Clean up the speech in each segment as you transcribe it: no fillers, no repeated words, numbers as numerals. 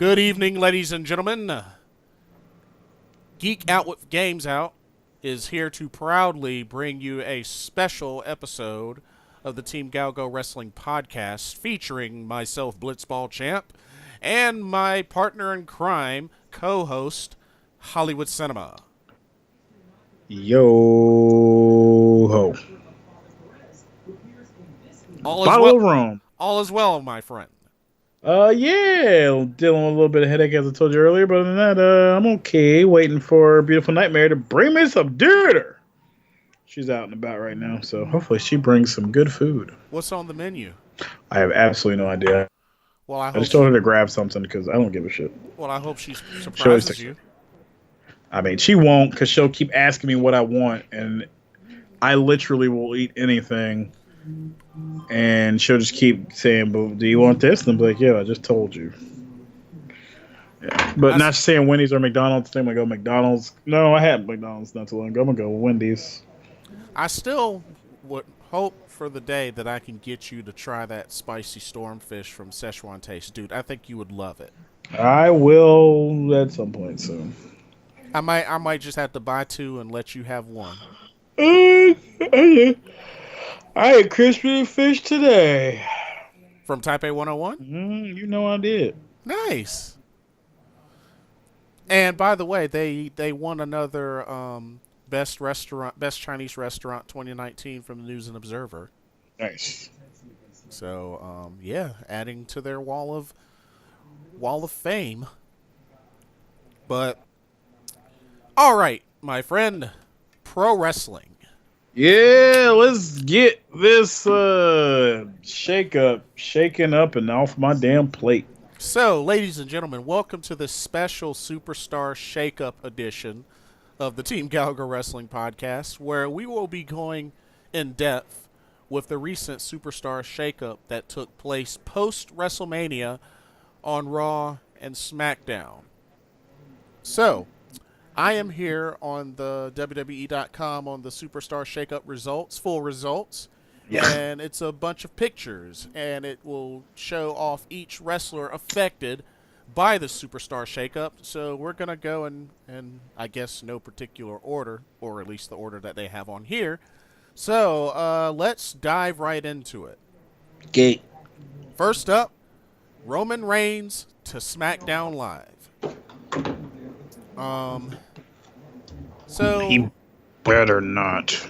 Good evening, ladies and gentlemen. Geek Out with Games Out is here to proudly bring you a special episode of the Team GOWGO Wrestling Podcast featuring myself, Blitzball Champ, and my partner in crime, co-host, Hollywood Cinema. Yo ho. Bottle of rum. All is well, my friend. Yeah, dealing with a little bit of headache as I told you earlier, but other than that, I'm okay. Waiting for Beautiful Nightmare to bring me some dinner. She's out and about right now, so hopefully she brings some good food. What's on the menu? I have absolutely no idea. Well, I just told her to grab something because I don't give a shit. Well, I hope she surprises you. I mean, she won't because she'll keep asking me what I want, and I literally will eat anything. And she'll just keep saying, "But do you want this?" And I'm like, "Yeah, I just told you." Yeah, but not saying Wendy's or McDonald's. I'm gonna go McDonald's. No, I had McDonald's not too long ago. I'm gonna go Wendy's. I still would hope for the day that I can get you to try that spicy stormfish from Szechuan Taste, dude. I think you would love it. I will at some point soon. I might just have to buy two and let you have one. I ate crispy fish today. From Taipei 101? You know I did. Nice. And by the way, they won another best Chinese restaurant 2019 from the News and Observer. Nice. So yeah, adding to their wall of fame. But all right, my friend, pro wrestling. Yeah, let's get this shake-up shaken up and off my damn plate. So, ladies and gentlemen, welcome to the special Superstar Shake-Up edition of the Team GOWGO Wrestling Podcast, where we will be going in depth with the recent Superstar Shake-Up that took place post-WrestleMania on Raw and SmackDown. So, I am here on the WWE.com on the Superstar Shake-Up results, full results. Yeah. And it's a bunch of pictures, and it will show off each wrestler affected by the Superstar Shake-Up. So we're going to go in I guess, no particular order, or at least the order that they have on here. So let's dive right into it. Okay. First up, Roman Reigns to SmackDown Live. So he better not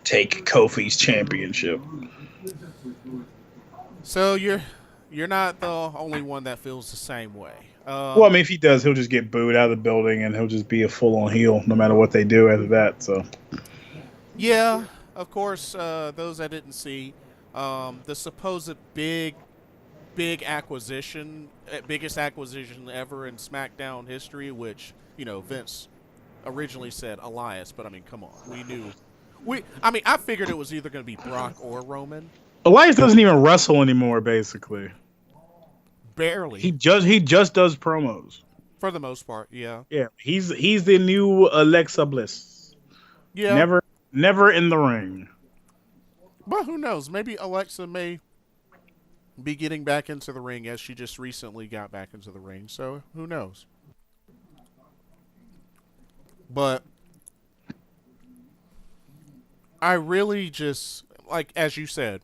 take Kofi's championship. So you're not the only one that feels the same way. Well, I mean, if he does, he'll just get booed out of the building, and he'll just be a full-on heel no matter what they do after that. So, yeah, of course, those I didn't see, the supposed big acquisition, biggest acquisition ever in SmackDown history, which Vince originally said Elias, but I mean, come on, I figured it was either going to be Brock or Roman. Elias doesn't even wrestle anymore, basically. Barely. He just does promos. For the most part, yeah. Yeah, he's the new Alexa Bliss. Yeah. Never in the ring. But who knows? Maybe Alexa may be getting back into the ring as she just recently got back into the ring. So who knows? But I really just, like, as you said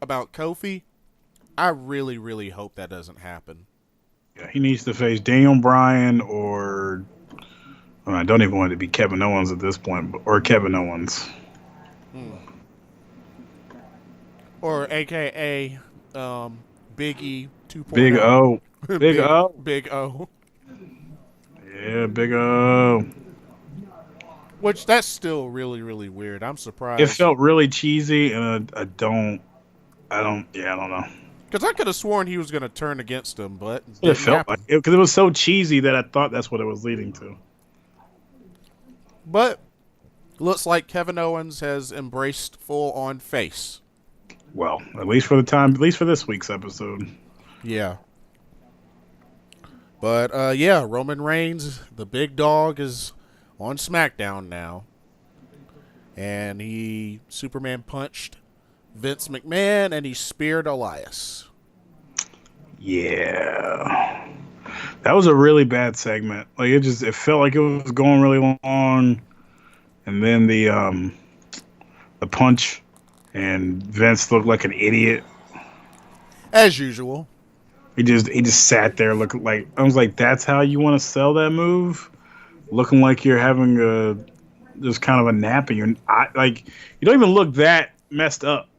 about Kofi, I really, really hope that doesn't happen. Yeah, he needs to face Daniel Bryan or, I don't even want it to be Kevin Owens at this point, or Kevin Owens. Or AKA Big E 2.0. Big O. Big O. Big O. Yeah, Big O. Which, that's still really, really weird. I'm surprised. It felt really cheesy, and I don't know. Because I could have sworn he was going to turn against him, but it felt like it, because it was so cheesy that I thought that's what it was leading to. But looks like Kevin Owens has embraced full-on face. Well, at least for this week's episode. Yeah. But, Roman Reigns, the big dog, is on SmackDown now. And he Superman punched Vince McMahon, and he speared Elias. Yeah. That was a really bad segment. Like it felt like it was going really long, and then the punch, and Vince looked like an idiot. As usual. He just sat there looking like, I was like, that's how you want to sell that move, looking like you're having just kind of a nap, and you don't even look that messed up.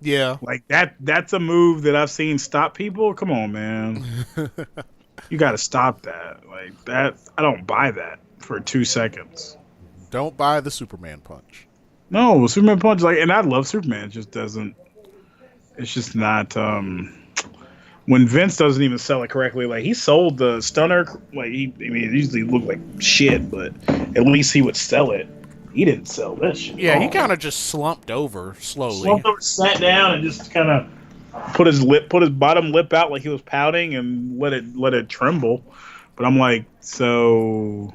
Yeah. Like that's a move that I've seen stop people. Come on, man. You got to stop that. Like that, I don't buy that for 2 seconds. Don't buy the Superman punch. No, Superman punch, like, and I love Superman. It just doesn't. It's just not. When Vince doesn't even sell it correctly, like he sold the stunner. Like it usually looked like shit, but at least he would sell it. He didn't sell this shit. Yeah, he kind of just slumped over slowly. Slumped over, sat down, and just kind of put his bottom lip out like he was pouting, and let it tremble. But I'm like, so,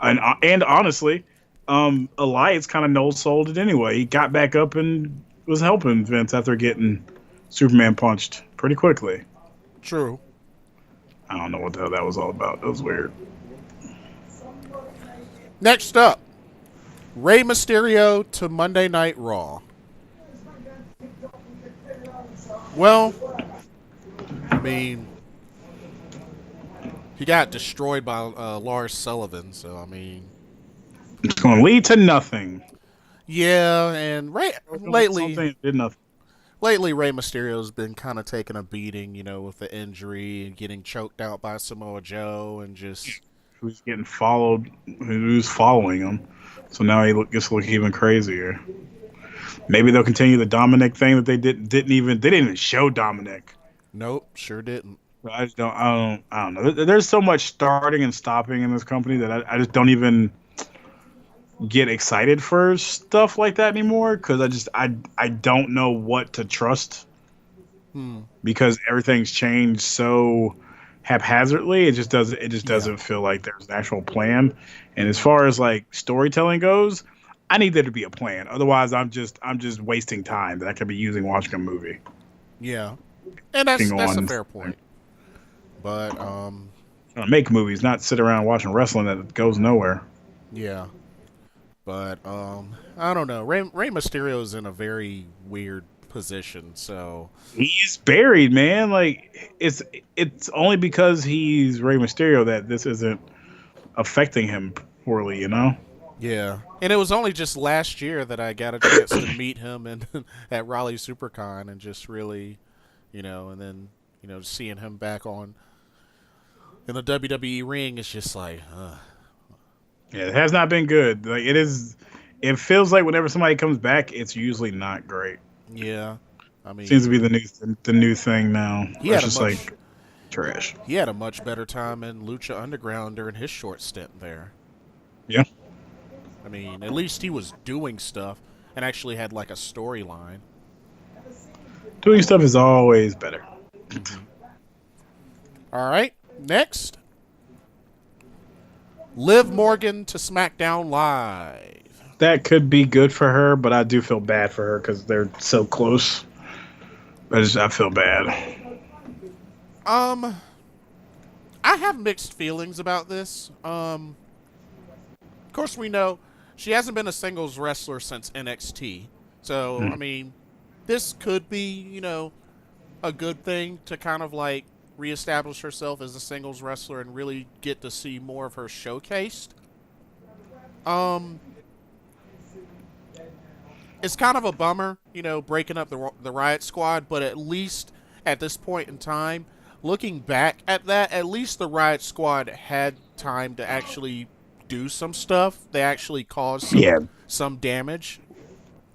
and honestly, Elias kind of no-sold it anyway. He got back up and was helping Vince after getting Superman punched pretty quickly. True. I don't know what the hell that was all about. That was weird. Next up, Rey Mysterio to Monday Night Raw. Well, I mean, he got destroyed by Lars Sullivan, so I mean, it's going to lead to nothing. Yeah, and lately did nothing. Lately, Rey Mysterio's been kind of taking a beating, with the injury and getting choked out by Samoa Joe, and just who's getting followed, who's following him. So now he gets to look even crazier. Maybe they'll continue the Dominic thing that they didn't even show Dominic. Nope, sure didn't. I don't know. There's so much starting and stopping in this company that I just don't even get excited for stuff like that anymore, because I don't know what to trust, because everything's changed so haphazardly. It just doesn't feel like there's an actual plan. And as far as like storytelling goes, I need there to be a plan. Otherwise, I'm just wasting time that I could be using watching a movie. Yeah, and that's a fair point. But make movies, not sit around watching wrestling that goes nowhere. Yeah. But I don't know. Rey Mysterio's in a very weird position. So he's buried, man. Like it's only because he's Rey Mysterio that this isn't affecting him poorly, Yeah, and it was only just last year that I got a chance to meet him at Raleigh SuperCon, and just really, and then seeing him back in the WWE ring, it's just like. Yeah, it has not been good. Like it feels like whenever somebody comes back, it's usually not great. Yeah, I mean, seems to be the new thing now. It's just like trash. He had a much better time in Lucha Underground during his short stint there. Yeah, I mean, at least he was doing stuff and actually had like a storyline. Doing stuff is always better. Mm-hmm. All right, next. Liv Morgan to SmackDown Live. That could be good for her, but I do feel bad for her because they're so close. I feel bad. I have mixed feelings about this. Of course, we know she hasn't been a singles wrestler since NXT. So, I mean, this could be, a good thing to kind of like reestablish herself as a singles wrestler and really get to see more of her showcased. It's kind of a bummer, breaking up the Riot Squad, but at least at this point in time, looking back at that, at least the Riot Squad had time to actually do some stuff. They actually caused some damage.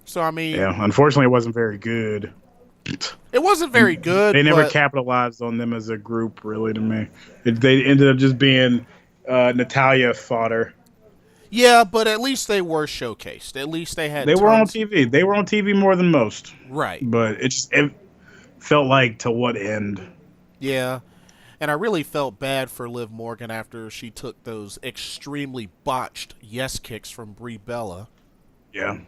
So, I mean... Yeah, unfortunately, it wasn't very good. It wasn't very good. They never capitalized on them as a group, really, to me. They ended up just being Natalia fodder. Yeah, but at least they were showcased. At least they had. They were on TV. They were on TV more than most. Right. But it felt like, to what end? Yeah. And I really felt bad for Liv Morgan after she took those extremely botched yes kicks from Brie Bella. Yeah.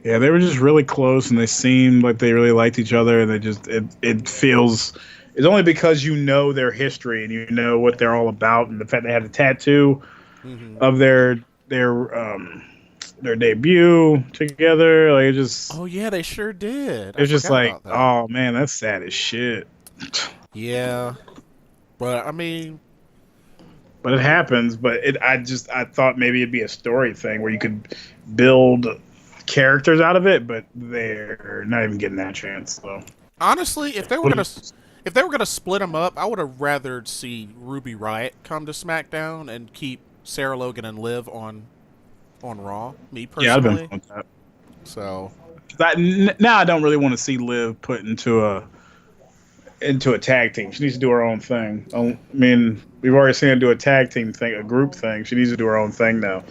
Yeah, they were just really close, and they seemed like they really liked each other. And it feels It's only because you know their history and you know what they're all about, and the fact they had a tattoo of their debut together. Like it just, Oh yeah, they sure did. I it's just forgot like, about that. oh man, that's sad as shit. Yeah, but I mean, But it happens. But I thought maybe it'd be a story thing where you could build characters out of it, but they're not even getting that chance. So honestly, if they were gonna split them up, I would have rather see Ruby Riott come to SmackDown and keep Sarah Logan and Liv on Raw. Me yeah, I'd have been personally. fun with that. So Now I don't really want to see Liv put into a tag team. She needs to do her own thing. I mean, we've already seen her do a tag team thing, a group thing. She needs to do her own thing now.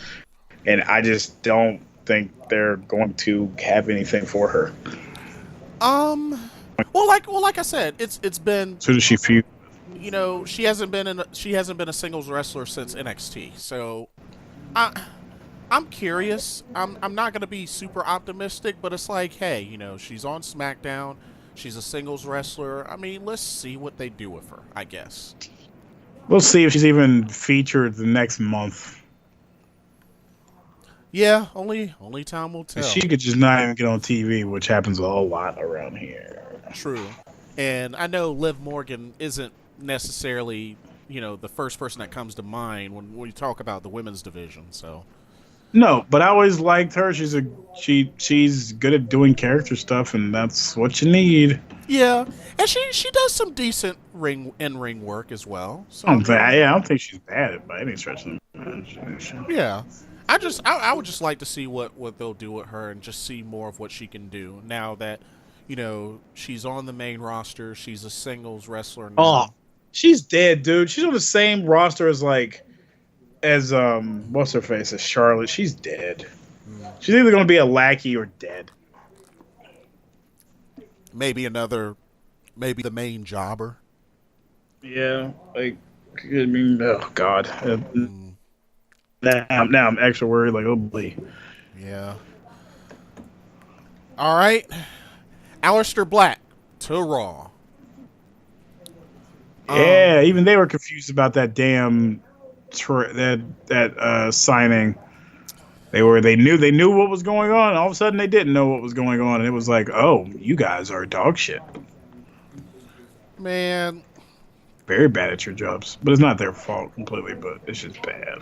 And I just don't think they're going to have anything for her. like I said, it's been, So does she feud? she hasn't been a singles wrestler since NXT. So I'm curious. I'm not gonna be super optimistic, but it's like, hey, she's on SmackDown. She's a singles wrestler. I mean, let's see what they do with her, I guess. We'll see if she's even featured the next month. Yeah, only time will tell. She could just not even get on TV, which happens a whole lot around here. True. And I know Liv Morgan isn't necessarily, the first person that comes to mind when we talk about the women's division. So No, but I always liked her. She's good at doing character stuff, and that's what you need. yeah, and she does some decent in-ring work as well. So I don't think she's bad by any stretch of the imagination. yeah. I would just like to see what they'll do with her and just see more of what she can do now that, she's on the main roster. She's a singles wrestler now. Oh, she's dead, dude. She's on the same roster as what's her face, as Charlotte. She's dead. She's either going to be a lackey or dead. Maybe the main jobber. Yeah, I mean, oh god. Now I'm extra worried. Like, oh boy. Yeah. All right. Alistair Black to Raw. Yeah, even they were confused about that damn signing. They knew what was going on, and all of a sudden they didn't know what was going on, and it was like, oh, you guys are dog shit. Man, very bad at your jobs, but it's not their fault completely, but it's just bad.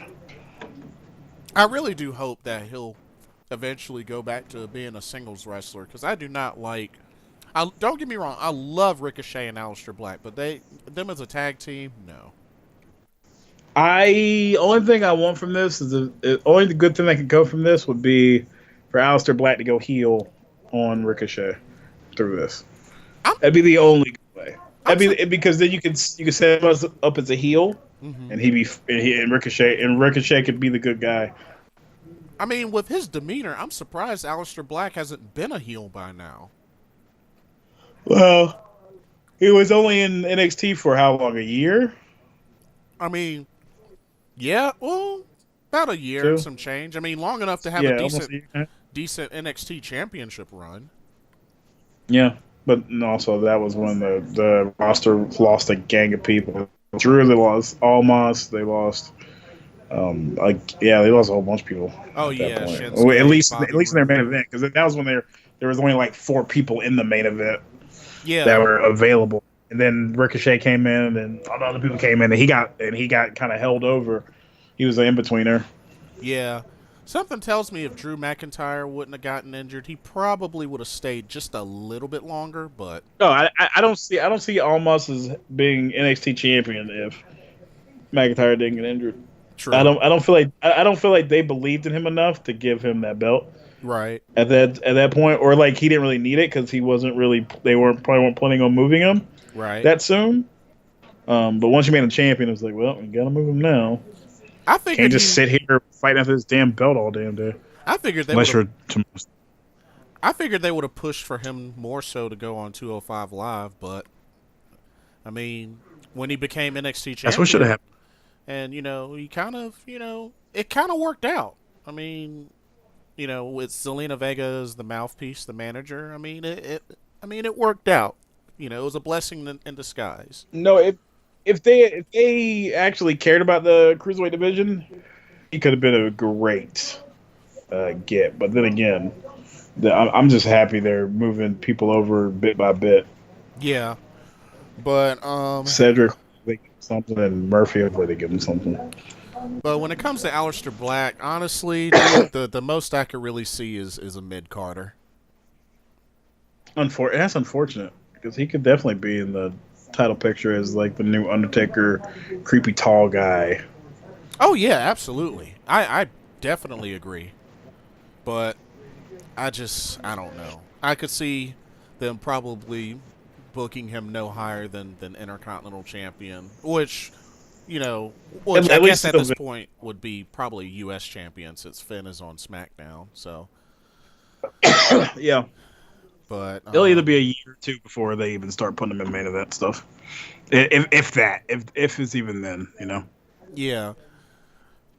I really do hope that he'll eventually go back to being a singles wrestler, because I do not like. Don't get me wrong, I love Ricochet and Alistair Black, but them as a tag team, no. Only thing I want from this is the only good thing that could go from this would be for Alistair Black to go heel on Ricochet through this. That'd be the only good way. Because then you could set us up as a heel, and Ricochet could be the good guy. I mean, with his demeanor, I'm surprised Alistair Black hasn't been a heel by now. Well, he was only in NXT for how long? A year? I mean, yeah, well, about a year and some change. I mean, long enough to have a decent NXT championship run. Yeah, but also that was when the roster lost a gang of people. Drew, they lost Almas, they lost they lost a whole bunch of people. Oh yeah, at least in their main event, because that was when there was only like 4 people in the main event that were available. And then Ricochet came in, and all the other people came in, and he got kind of held over. He was an in-betweener. Yeah. Something tells me if Drew McIntyre wouldn't have gotten injured, he probably would have stayed just a little bit longer. But no, I don't see Almas as being NXT champion if McIntyre didn't get injured. True. I don't feel like they believed in him enough to give him that belt. Right. At that point, or like he didn't really need it because he wasn't really. They probably weren't planning on moving him. Right. That soon. But once you made him champion, it was like, well, you gotta move him now. I figured can't just sit here fighting after this damn belt all damn day. I figured they would have pushed for him more so to go on 205 Live, but I mean, when he became NXT champion, that's what should have happened. And he kind of, it kind of worked out. I mean, with Zelina Vega as the mouthpiece, the manager. I mean, it worked out. You know, it was a blessing in disguise. No, if they actually cared about the cruiserweight division, he could have been a great get. But then again, I'm just happy they're moving people over bit by bit. Yeah, but Cedric, they give him something, and Murphy, hopefully they give him something. but when it comes to Alistair Black, honestly, dude, the most I could really see is a mid Carter. That's unfortunate because he could definitely be in the title picture as like the new Undertaker, creepy tall guy. Oh yeah, absolutely. I definitely agree. But I don't know. I could see them probably booking him no higher than Intercontinental Champion, which, I guess least at he'll this be- point would be probably U.S. Champion since Finn is on SmackDown. So, Yeah, but it'll either be a year or two before they even start putting him in main event stuff. If it's even then. yeah.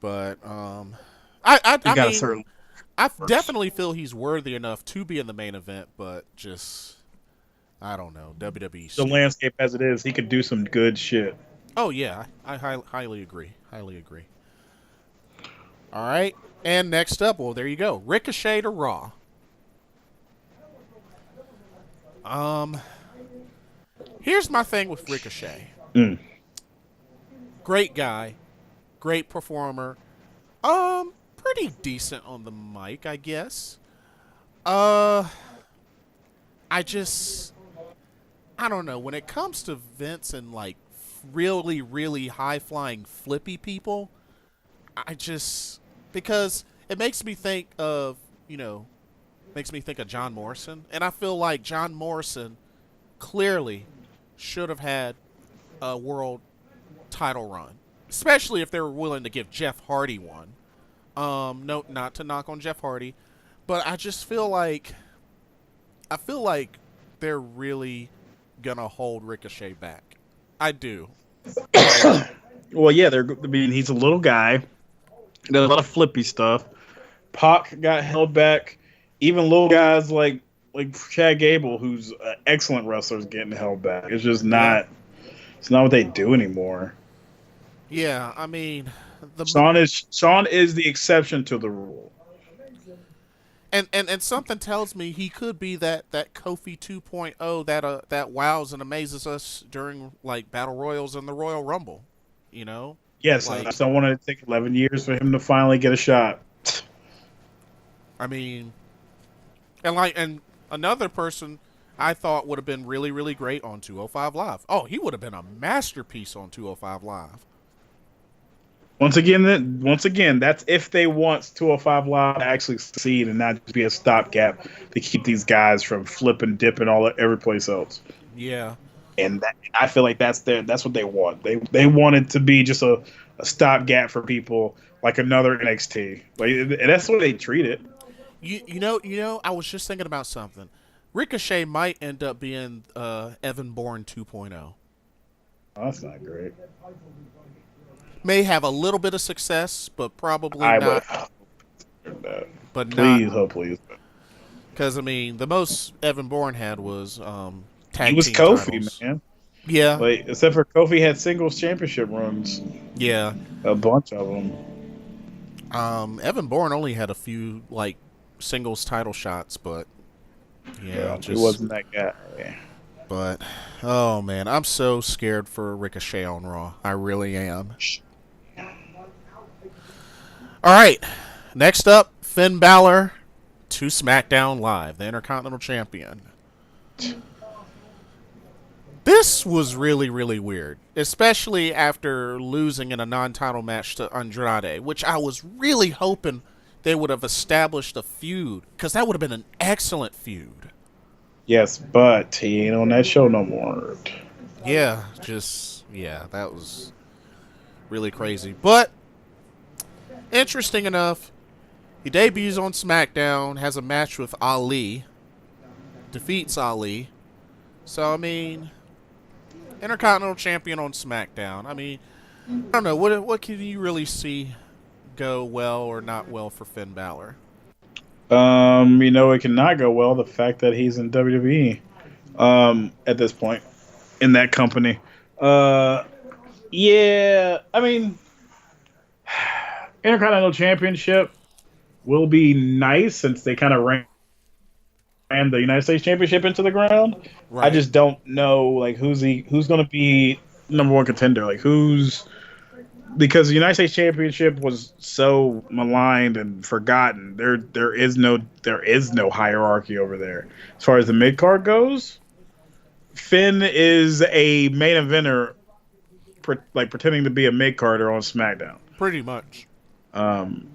But I You got a mean, certain. I definitely feel he's worthy enough to be in the main event, but just I don't know. WWE. The landscape as it is, he could do some good shit. Oh yeah, I highly agree. Highly agree. All right, and next up, well, there you go, Ricochet to Raw. Here's my thing with Ricochet. Great guy, great performer. Pretty decent on the mic, I guess. I don't know. When it comes to Vince and like really, really high flying flippy people, because it makes me think of John Morrison, and I feel like John Morrison clearly should have had a world title run, especially if they were willing to give Jeff Hardy one. No, not to knock on Jeff Hardy, but I just feel like they're really gonna hold Ricochet back. I do. Well, yeah, he's a little guy. Does a lot of flippy stuff. Pac got held back. Even little guys like Chad Gable, who's an excellent wrestler, is getting held back. It's just not. It's not what they do anymore. Yeah, I mean, Sean is the exception to the rule. And something tells me he could be that Kofi 2.0 that wows and amazes us during like battle royals and the Royal Rumble. Yes, I just don't want it to take 11 years for him to finally get a shot. I mean, and another person I thought would have been really, really great on 205 Live. Oh, he would have been a masterpiece on 205 Live. Once again, that's if they want 205 Live to actually succeed and not just be a stopgap to keep these guys from flipping, dipping every place else. Yeah. And I feel like that's what they want. They want it to be just a stopgap for people like another NXT. Like that's the way they treat it. You know, I was just thinking about something. Ricochet might end up being Evan Bourne 2.0. Oh, that's not great. May have a little bit of success, but probably not. But please. Because, I mean, the most Evan Bourne had was tag he was team Kofi, titles. man. Yeah. Like, except for Kofi had singles championship runs. Yeah. A bunch of them. Evan Bourne only had a few, like, singles title shots, but, Yeah, he wasn't that guy. Yeah. But, oh, man, I'm so scared for Ricochet on Raw. I really am. All right. Next up, Finn Balor to SmackDown Live, the Intercontinental Champion. This was really, really weird, especially after losing in a non-title match to Andrade, which I was really hoping they would have established a feud, because that would have been an excellent feud. Yes, but he ain't on that show no more. Yeah, that was really crazy. But, interesting enough, he debuts on SmackDown, has a match with Ali, defeats Ali. So, I mean, Intercontinental Champion on SmackDown. I mean, I don't know. What can you really see go well or not well for Finn Balor? It cannot go well. The fact that he's in WWE. at this point in that company. Yeah, I mean, Intercontinental Championship will be nice since they kind of ran the United States Championship into the ground. I Right. just don't know like who's going to be number one contender. Like who's because the United States Championship was so maligned and forgotten. There is no hierarchy over there as far as the mid card goes. Finn is a main eventer, pretending to be a mid carder on SmackDown. Pretty much. Um,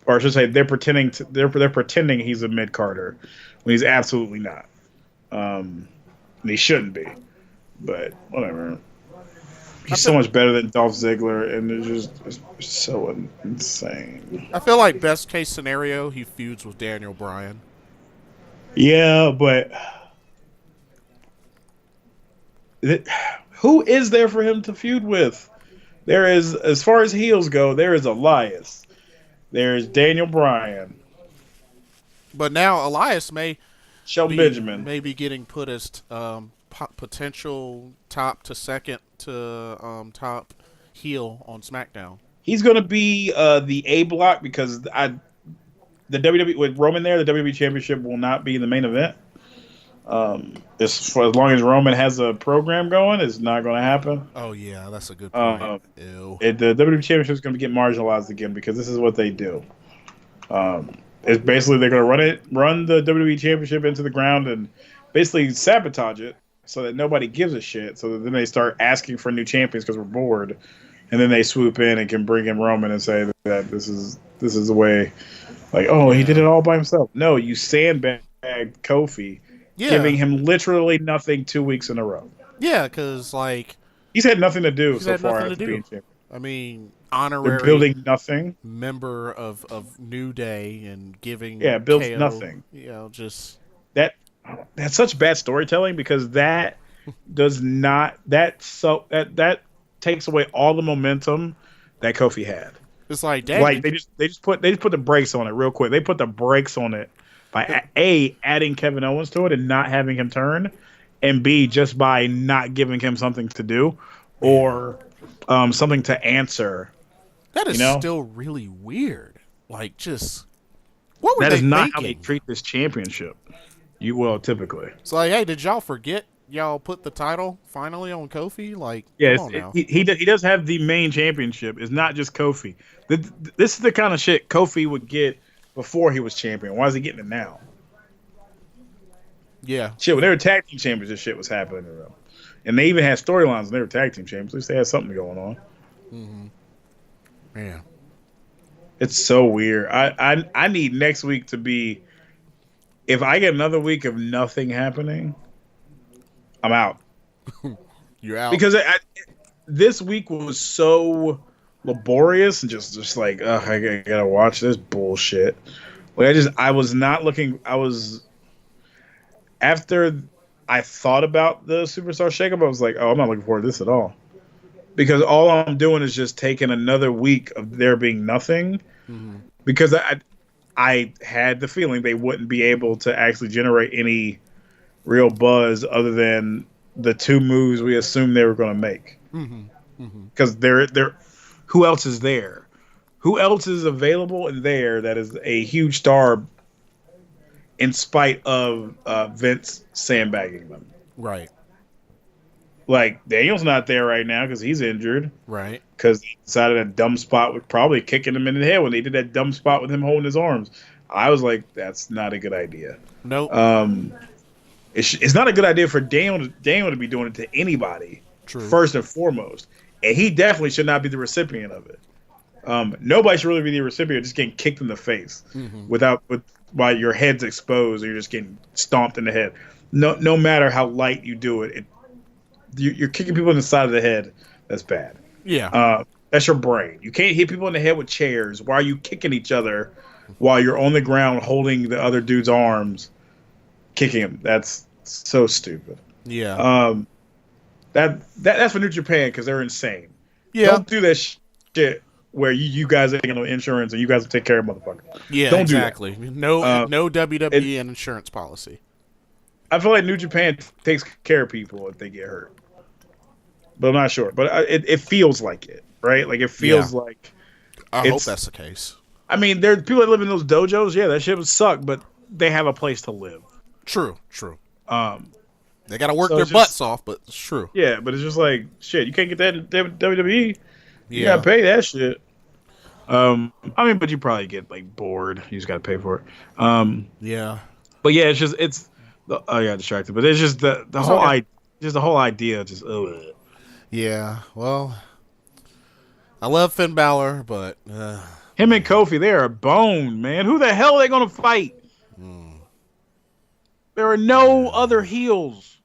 or I should say, they're pretending he's a mid carder when he's absolutely not. And he shouldn't be, but whatever. He's so much better than Dolph Ziggler, and it's so insane. I feel like best case scenario, he feuds with Daniel Bryan. Yeah, but who is there for him to feud with? There is, as far as heels go, there is Elias. There's Daniel Bryan. But now Elias may Benjamin may be getting put as potential top to second to top heel on SmackDown. He's going to be the A block because the WWE with Roman there, the WWE Championship will not be the main event. As long as Roman has a program going, it's not going to happen. Oh yeah, that's a good point. Ew. The WWE Championship is going to get marginalized again because this is what they do. It's basically they're going to run the WWE Championship into the ground and basically sabotage it so that nobody gives a shit. So that then they start asking for new champions because we're bored, and then they swoop in and can bring in Roman and say that this is the way. Like, oh, he did it all by himself. No, you sandbagged Kofi, giving him literally nothing 2 weeks in a row. Yeah, because like he's had nothing to do so far after being champion. I mean, honorary they're building nothing. Member of New Day and giving builds KO, nothing. Just that's such bad storytelling because that does not that takes away all the momentum that Kofi had. It's like, dang, like they just put the brakes on it real quick. They put the brakes on it by adding Kevin Owens to it and not having him turn, and B, just by not giving him something to do or something to answer. That is still really weird. Like, just what were that they is not thinking? how they treat this championship. You will typically. It's like, hey, did y'all forget y'all put the title finally on Kofi? Like, yes, come on now. He does have the main championship. It's not just Kofi. This is the kind of shit Kofi would get before he was champion. Why is he getting it now? Yeah. Shit, when they were tag team champions, this shit was happening to them. And they even had storylines when they were tag team champions. At least they had something going on. Mm-hmm. Yeah. It's so weird. I need next week to be, if I get another week of nothing happening, I'm out. You're out. Because this week was so laborious and just like, I gotta watch this bullshit. Like I was not looking. After I thought about the Superstar Shake-Up, I was like, oh, I'm not looking forward to this at all. Because all I'm doing is just taking another week of there being nothing. Mm-hmm. Because I had the feeling they wouldn't be able to actually generate any real buzz other than the two moves we assumed they were going to make. Because who else is there? Who else is available and there that is a huge star in spite of Vince sandbagging them? Right. Like, Daniel's not there right now because he's injured. Right. Because he decided a dumb spot with probably kicking him in the head when they did that dumb spot with him holding his arms. I was like, that's not a good idea. Nope. It's not a good idea for Daniel to be doing it to anybody. True. First and foremost. And he definitely should not be the recipient of it. Nobody should really be the recipient of just getting kicked in the face while your head's exposed or you're just getting stomped in the head. No matter how light you do it, you're kicking people in the side of the head. That's bad. Yeah. That's your brain. You can't hit people in the head with chairs. Why are you kicking each other while you're on the ground holding the other dude's arms, kicking him? That's so stupid. Yeah. That's for New Japan because they're insane. Yeah. Don't do that shit where you guys ain't got no insurance and you guys will take care of motherfuckers. Yeah, Don't exactly. do that. No WWE and insurance policy. I feel like New Japan takes care of people if they get hurt, but I'm not sure. But it feels like it, right? Like it Yeah, feels like I hope it's. that's the case. I mean, there's people that live in those dojos. Yeah, that shit would suck, but they have a place to live. True, true. Um, They got to work so their it's just butts off, but it's true. yeah, but it's just like shit. You can't get that in WWE. You gotta Yeah, pay that shit. I mean, but you probably get like bored. You just gotta pay for it. yeah. But yeah, it's. I got distracted, but it's just the It's whole okay. just the whole idea. Just Yeah, well, I love Finn Balor, but him and Kofi, they are a bone, man. Who the hell are they gonna fight? There are no other heels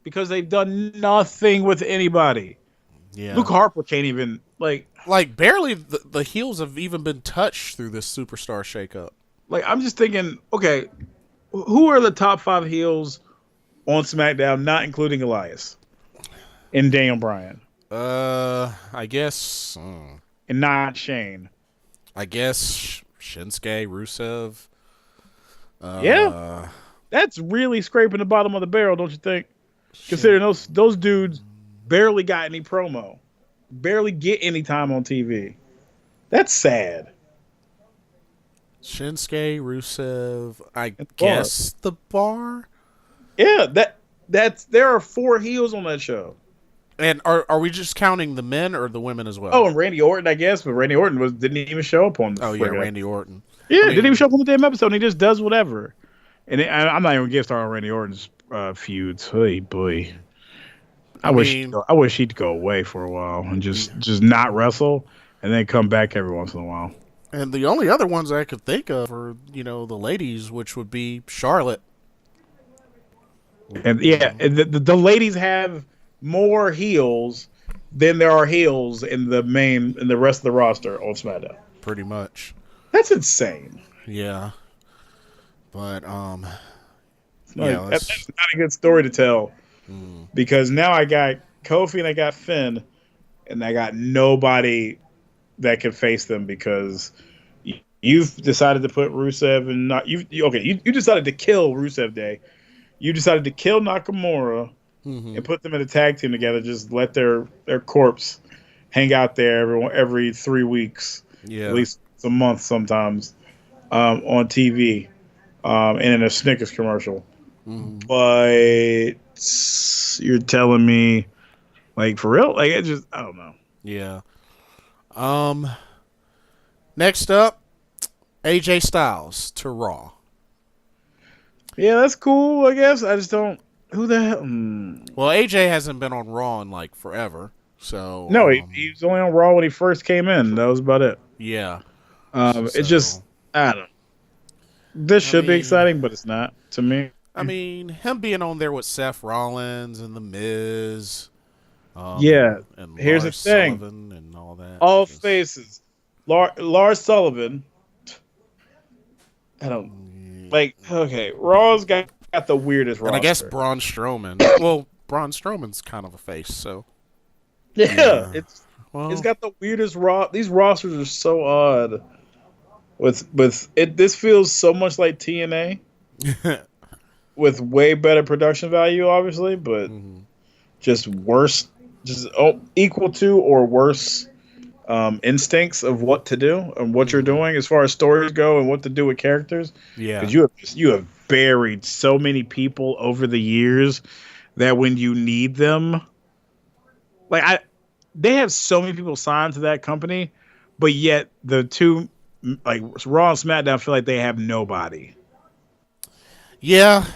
because they've done nothing with anybody. yeah. Luke Harper can't even like. Like barely the heels have even been touched through this superstar shakeup. Like I'm just thinking, okay, who are the top 5 heels on SmackDown, not including Elias and Daniel Bryan, I guess. and not Shane? I guess Shinsuke, Rusev. Yeah, that's really scraping the bottom of the barrel, don't you think? Considering those dudes barely got any promo, barely get any time on TV. That's sad. Shinsuke, Rusev. I Bar. guess the Bar. Yeah, that's there are 4 heels on that show. And are we just counting the men or the women as well? Oh, and Randy Orton, I guess, but Randy Orton didn't even show up on. Oh yeah, Randy Orton. Yeah, didn't even show up on the damn episode. And he just does whatever. And I'm not even getting started on Randy Orton's feuds. Hey boy, I wish he'd go away for a while and just not wrestle, and then come back every once in a while. And the only other ones I could think of are, the ladies, which would be Charlotte. And yeah, the ladies have more heels than there are heels in the rest of the roster on SmackDown. Pretty much. That's insane. Yeah. But that's not a good story to tell because now I got Kofi and I got Finn, and I got nobody that can face them because you've decided to put Rusev and not you decided to kill Rusev Day. You decided to kill Nakamura and put them in a tag team together. Just let their corpse hang out there every 3 weeks, at least a month sometimes, on TV, and in a Snickers commercial. But you're telling me, like, for real? Like, I don't know. Yeah. Next up, AJ Styles to Raw. Yeah, that's cool, I guess. I just don't. Who the hell? Well, AJ hasn't been on Raw in like forever. So no, he was only on Raw when he first came in. That was about it. Yeah. It's just, I don't know. This should be exciting, but it's not to me. I mean, him being on there with Seth Rollins and The Miz. And here's the thing. Sullivan and all that. All faces. Lars Sullivan. I don't like. Okay, Raw's got the weirdest roster. And I guess Braun Strowman. Well, Braun Strowman's kind of a face, so. Yeah. It's got the weirdest These rosters are so odd. With it, this feels so much like TNA. With way better production value, obviously, but just worse, equal to or worse instincts of what to do and what you're doing as far as stories go and what to do with characters. Yeah, because you have buried so many people over the years that when you need them, they have so many people signed to that company, but yet the two, like Raw and SmackDown, feel like they have nobody. Yeah,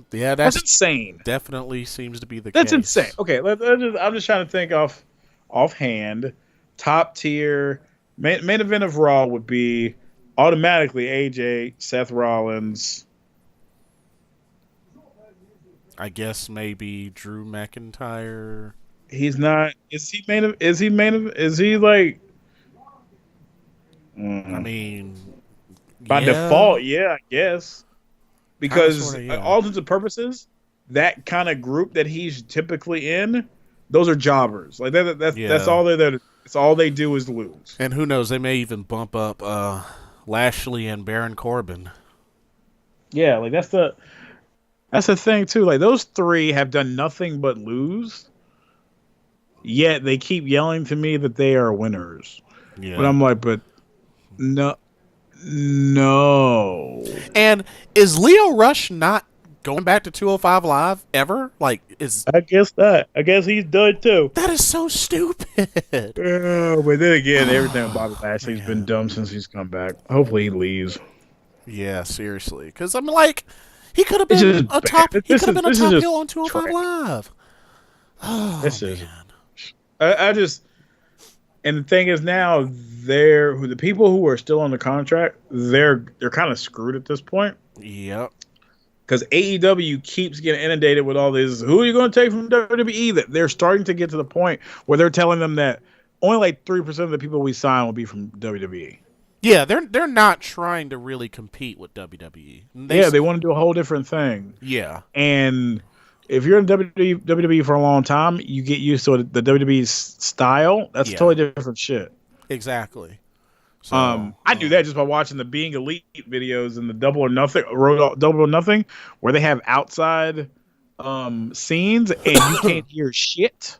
that's insane. Definitely seems to be the case. That's insane. Okay, I'm just trying to think offhand. Top tier main event of Raw would be automatically AJ, Seth Rollins. I guess maybe Drew McIntyre. He's not. Is he main of? Is he main of? Is he like? I mean, by default, yeah, I guess. Because all intents and purposes, that kind of group that he's typically in, those are jobbers. Like that's all they're there. It's all they do is lose. And who knows? They may even bump up Lashley and Baron Corbin. Yeah, like that's the. That's the thing too. Like those three have done nothing but lose, yet they keep yelling to me that they are winners. Yeah. But I'm like, but no, no. And is Lio Rush not going back to 205 Live ever? Like, I guess that. I guess he's done too. that is so stupid. But then again, everything with Bobby Lashley's been dumb since he's come back. Hopefully he leaves. Yeah, seriously. Because I'm like, he could have been a top. He could have been a top heel on 205 Live. Oh, This is. man. I just. And the thing is now, the people who are still on the contract, they're kind of screwed at this point. Yep. Because AEW keeps getting inundated with all this. Who are you going to take from WWE? That they're starting to get to the point where they're telling them that only like 3% of the people we sign will be from WWE. Yeah, they're not trying to really compete with WWE. They want to do a whole different thing. Yeah. And if you're in WWE for a long time, you get used to the WWE's style. That's totally different shit. Exactly. So, I knew that just by watching the Being Elite videos and the Double or Nothing, where they have outside scenes and you can't hear shit.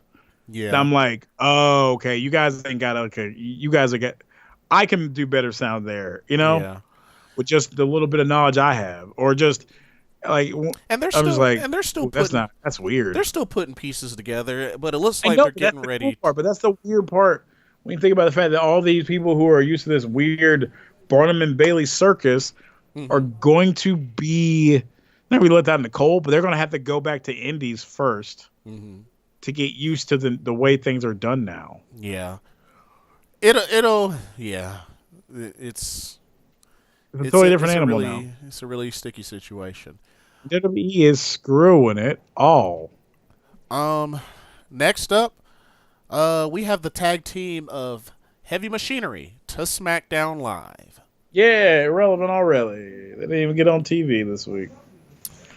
Yeah. And I'm like, oh, okay, you guys ain't got you guys are I can do better sound there, with just the little bit of knowledge I have, or just like. And they're still that's weird. They're still putting pieces together, but it looks like they're getting ready. Cool part, but that's the weird part. When you think about the fact that all these people who are used to this weird Barnum and Bailey circus are going to be, not really let that in the cold, but they're going to have to go back to indies first to get used to the way things are done now. Yeah. It's a totally different animal now. It's a really sticky situation. WWE is screwing it all. Next up, we have the tag team of Heavy Machinery to SmackDown Live. Yeah, irrelevant already. They didn't even get on TV this week.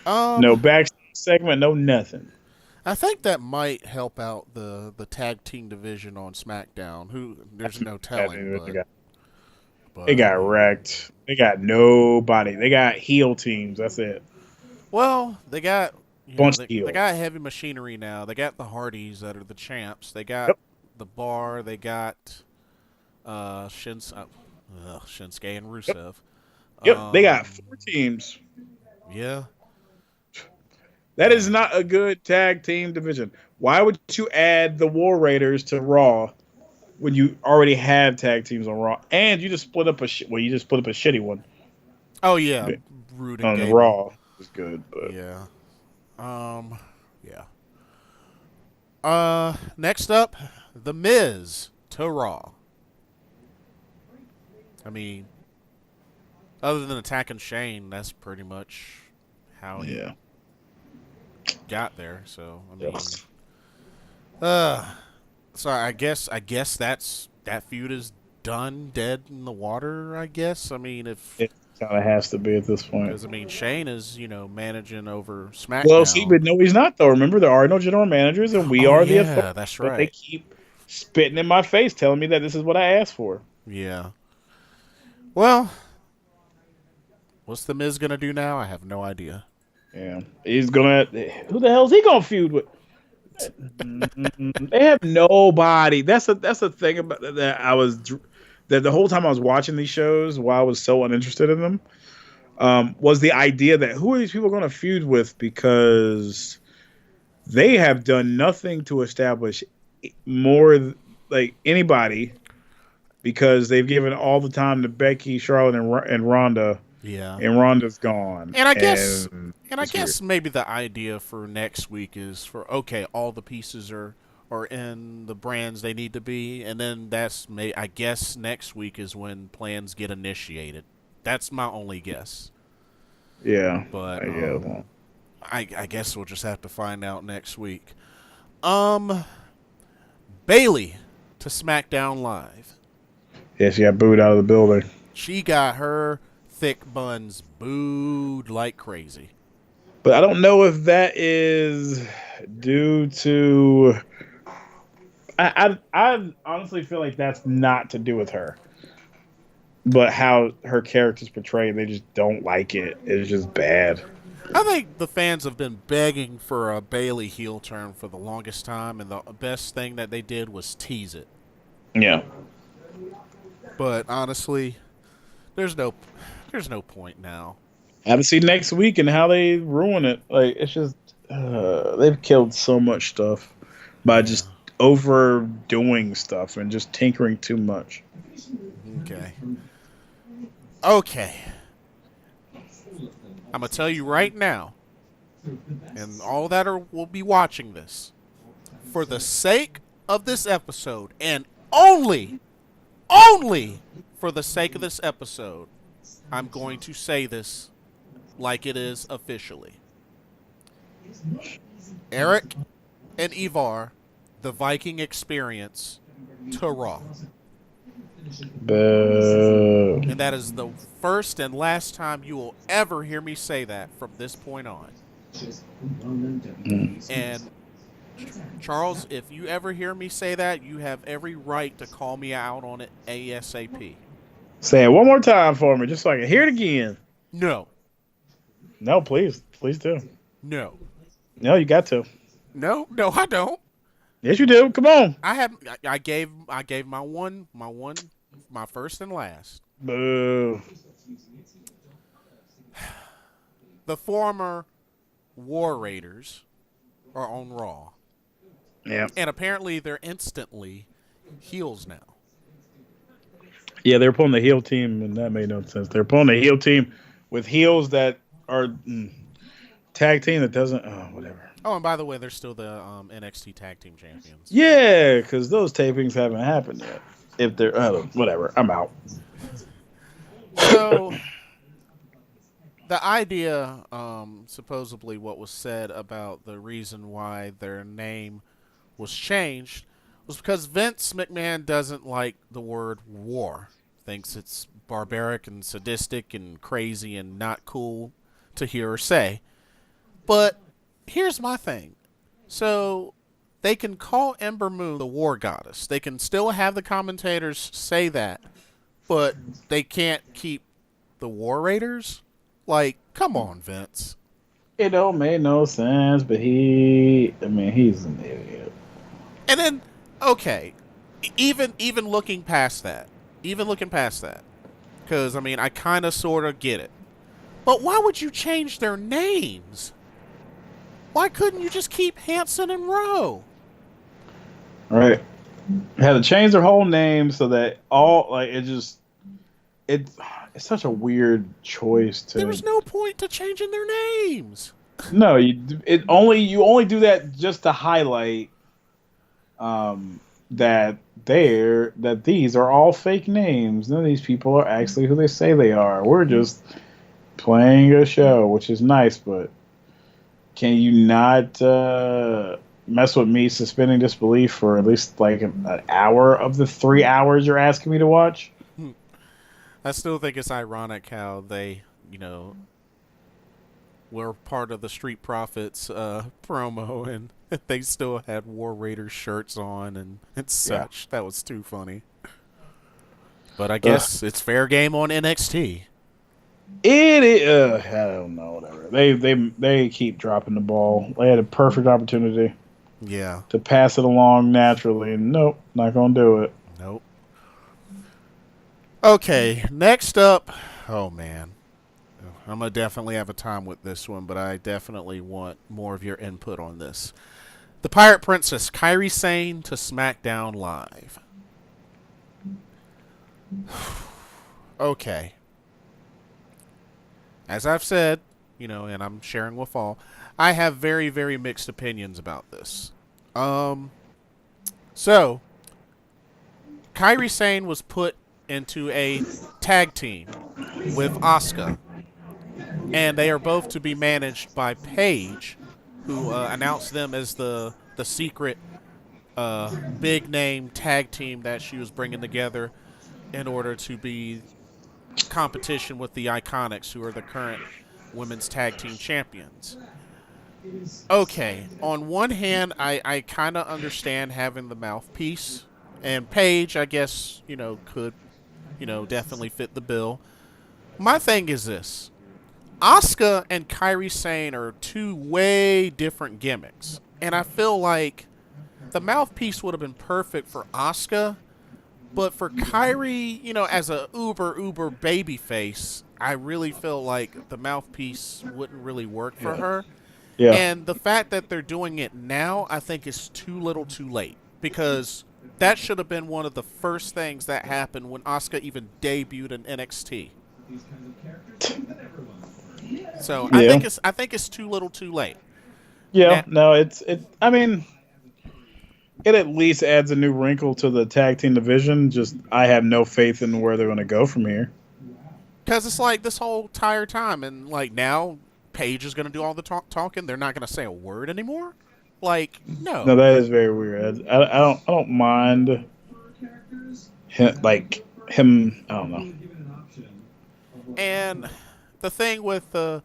No backstage segment, no nothing. I think that might help out the tag team division on SmackDown. There's no telling. They got wrecked. They got nobody. They got heel teams. That's it. Well, they got They got Heavy Machinery now. They got the Hardys that are the champs. They got the Bar. They got Shinsuke and Rusev. Yep, they got 4 teams. Yeah. That is not a good tag team division. Why would you add the War Raiders to Raw when you already have tag teams on Raw? And you just split up a shitty one. Oh yeah, Rude and on Raw is good, but yeah. Next up, The Miz to Raw. I mean, other than attacking Shane, that's pretty much how he got there. So I mean, so I guess that feud is done, dead in the water. I guess. I mean, if it kind of has to be at this point, because I mean, Shane is managing over SmackDown. Well, see, but no, he's not though. Remember, there are no general managers, and we are the authority. That's right. But they keep spitting in my face, telling me that this is what I asked for. Yeah. Well, what's the Miz gonna do now? I have no idea. Yeah, he's gonna. Who the hell is he gonna feud with? They have nobody. That's the thing about that. That the whole time I was watching these shows, why I was so uninterested in them, was the idea that who are these people going to feud with, because they have done nothing to establish more like anybody, because they've given all the time to Becky, Charlotte, and Ronda. Yeah, and Ronda's gone. And I guess maybe the idea for next week is for all the pieces are in the brands they need to be, and then I guess next week is when plans get initiated. That's my only guess. Yeah, but I guess we'll just have to find out next week. Bayley to SmackDown Live. Yeah, she got booed out of the building. She got her thick buns booed like crazy. But I don't know if that is due to. I honestly feel like that's not to do with her, but how her character's portrayed. They just don't like it. It's just bad. I think the fans have been begging for a Bailey heel turn for the longest time, and the best thing that they did was tease it. Yeah. But honestly, there's no there's no point now. Have to see next week and how they ruin it. Like it's just they've killed so much stuff by just overdoing stuff and just tinkering too much. Okay. Okay. I'm gonna tell you right now, and all that will be watching this, for the sake of this episode, and only for the sake of this episode, I'm going to say this like it is officially. Eric and Ivar, the Viking Experience to Raw. Boo. And that is the first and last time you will ever hear me say that from this point on. And Charles, if you ever hear me say that, you have every right to call me out on it ASAP. Say it one more time for me, just so I can hear it again. No. No, please. Please do. No. No, you got to. No, I don't. Yes, you do. Come on. I gave my first and last. Boo. The former War Raiders are on Raw. Yeah. And apparently they're instantly heels now. Yeah, they're pulling the heel team, and that made no sense. They're pulling the heel team with heels that are tag team that doesn't. Oh, whatever. Oh, and by the way, they're still the NXT Tag Team Champions. Yeah, because those tapings haven't happened yet. If they're whatever, I'm out. So, the idea, supposedly what was said about the reason why their name was changed was because Vince McMahon doesn't like the word war. Thinks it's barbaric and sadistic and crazy and not cool to hear or say. But here's my thing. So they can call Ember Moon the war goddess. They can still have the commentators say that, but they can't keep the War Raiders? Like, come on, Vince. It don't make no sense, but he's an idiot. And then, okay, even looking past that, because, I kind of sort of get it. But why would you change their names? Why couldn't you just keep Hanson and Rowe? Right. Had to change their whole name so that it's such a weird choice to. There was no point to changing their names. No, you only do that just to highlight that these are all fake names. None of these people are actually who they say they are. We're just playing a show, which is nice, but can you not mess with me suspending disbelief for at least like an hour of the 3 hours you're asking me to watch? I still think it's ironic how they, were part of the Street Profits promo, and they still had War Raiders shirts on and such. Yeah. That was too funny. But I guess it's fair game on NXT. It is. I don't know. Whatever. They keep dropping the ball. They had a perfect opportunity. Yeah. To pass it along naturally, and nope, not gonna do it. Nope. Okay, next up. Oh man, I'm gonna definitely have a time with this one, but I definitely want more of your input on this. The Pirate Princess, Kyrie Sain to SmackDown Live. Okay. As I've said, and I'm sharing with all, I have very, very mixed opinions about this. So, Kyrie Sain was put into a tag team with Asuka, and they are both to be managed by Paige, who announced them as the secret big name tag team that she was bringing together in order to be competition with the Iconics, who are the current women's tag team champions. Okay, on one hand, I kind of understand having the mouthpiece, and Paige, I guess, could, definitely fit the bill. My thing is this. Asuka and Kyrie Sain are two way different gimmicks. And I feel like the mouthpiece would have been perfect for Asuka, but for Kyrie, as a uber baby face, I really feel like the mouthpiece wouldn't really work for her. Yeah. And the fact that they're doing it now, I think is too little too late. Because that should have been one of the first things that happened when Asuka even debuted in NXT. So I think it's too little too late. Yeah, no, I mean, it at least adds a new wrinkle to the tag team division. Just I have no faith in where they're going to go from here. Because it's like this whole entire time, and like now Paige is going to do all the talking. They're not going to say a word anymore. Like no, that is very weird. I don't mind him, I don't know. And the thing with the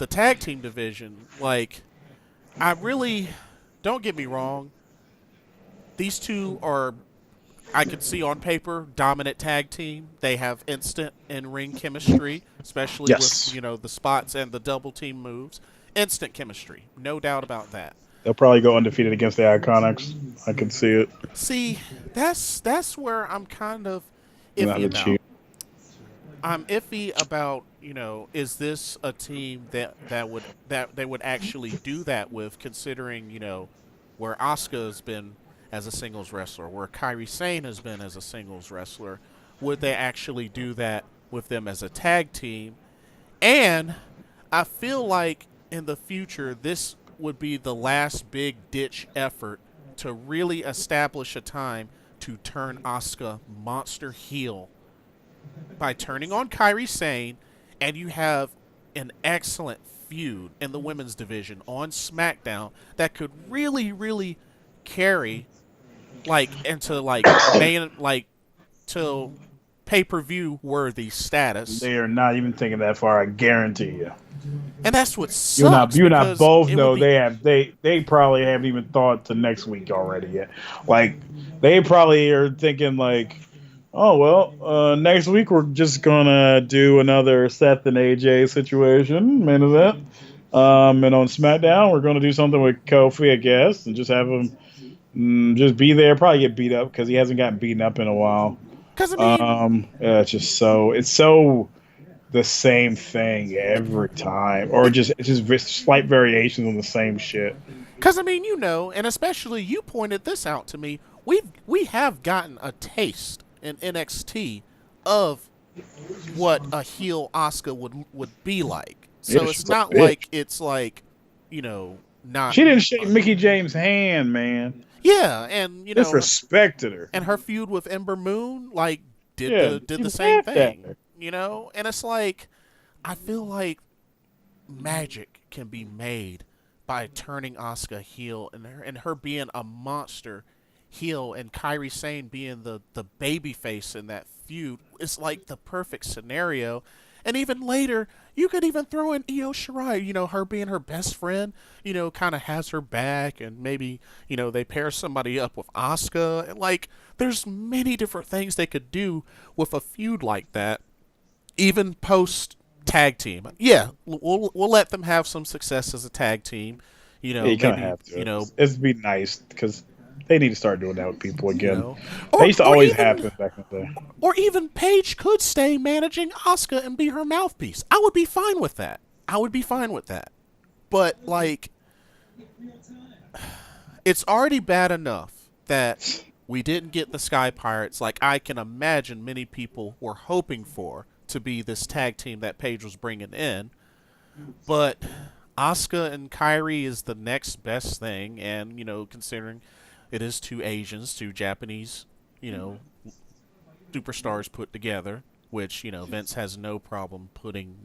tag team division, like, I really, don't get me wrong, these two are, I could see on paper, dominant tag team. They have instant in-ring chemistry, especially with, the spots and the double team moves. Instant chemistry, no doubt about that. They'll probably go undefeated against the Iconics. I can see it. See, that's where I'm kind of iffy about. I'm iffy about, is this a team that they would actually do that with, considering, where Asuka has been as a singles wrestler, where Kyrie Sain has been as a singles wrestler. Would they actually do that with them as a tag team? And I feel like in the future, this would be the last big ditch effort to really establish a time to turn Asuka monster heel by turning on Kyrie Sain, and you have an excellent feud in the women's division on SmackDown that could really, really carry into to pay-per-view worthy status. They are not even thinking that far, I guarantee you. And that's what sucks. You and I both know they probably haven't even thought to next week already yet. Like, they probably are thinking like, oh, well, next week we're just going to do another Seth and AJ situation, main event. And on SmackDown, we're going to do something with Kofi, I guess, and just have him just be there. Probably get beat up because he hasn't gotten beaten up in a while. Because, I mean... it's so the same thing every time. Or it's just slight variations on the same shit. Because, I mean, and especially you pointed this out to me, we have gotten a taste in NXT of what a heel Asuka would be like. So it's not like it's like, not... She didn't shake Mickie James' hand, man. Yeah, and, disrespected her. And her feud with Ember Moon, did the same thing. And it's like, I feel like magic can be made by turning Asuka heel and her being a monster heel and Kyrie Sain being the baby face in that feud. It's like the perfect scenario. And even later, you could even throw in Io Shirai, her being her best friend, kind of has her back, and maybe, they pair somebody up with Asuka. And, there's many different things they could do with a feud like that, even post tag team. Yeah, we'll let them have some success as a tag team. You kind of have to. It'd be nice because they need to start doing that with people again. That used to always happen back in the day. Or even Paige could stay managing Asuka and be her mouthpiece. I would be fine with that. But, it's already bad enough that we didn't get the Sky Pirates. I can imagine many people were hoping for to be this tag team that Paige was bringing in. But Asuka and Kyrie is the next best thing. And, considering... it is two Asians, two Japanese, superstars put together, which, Vince has no problem putting,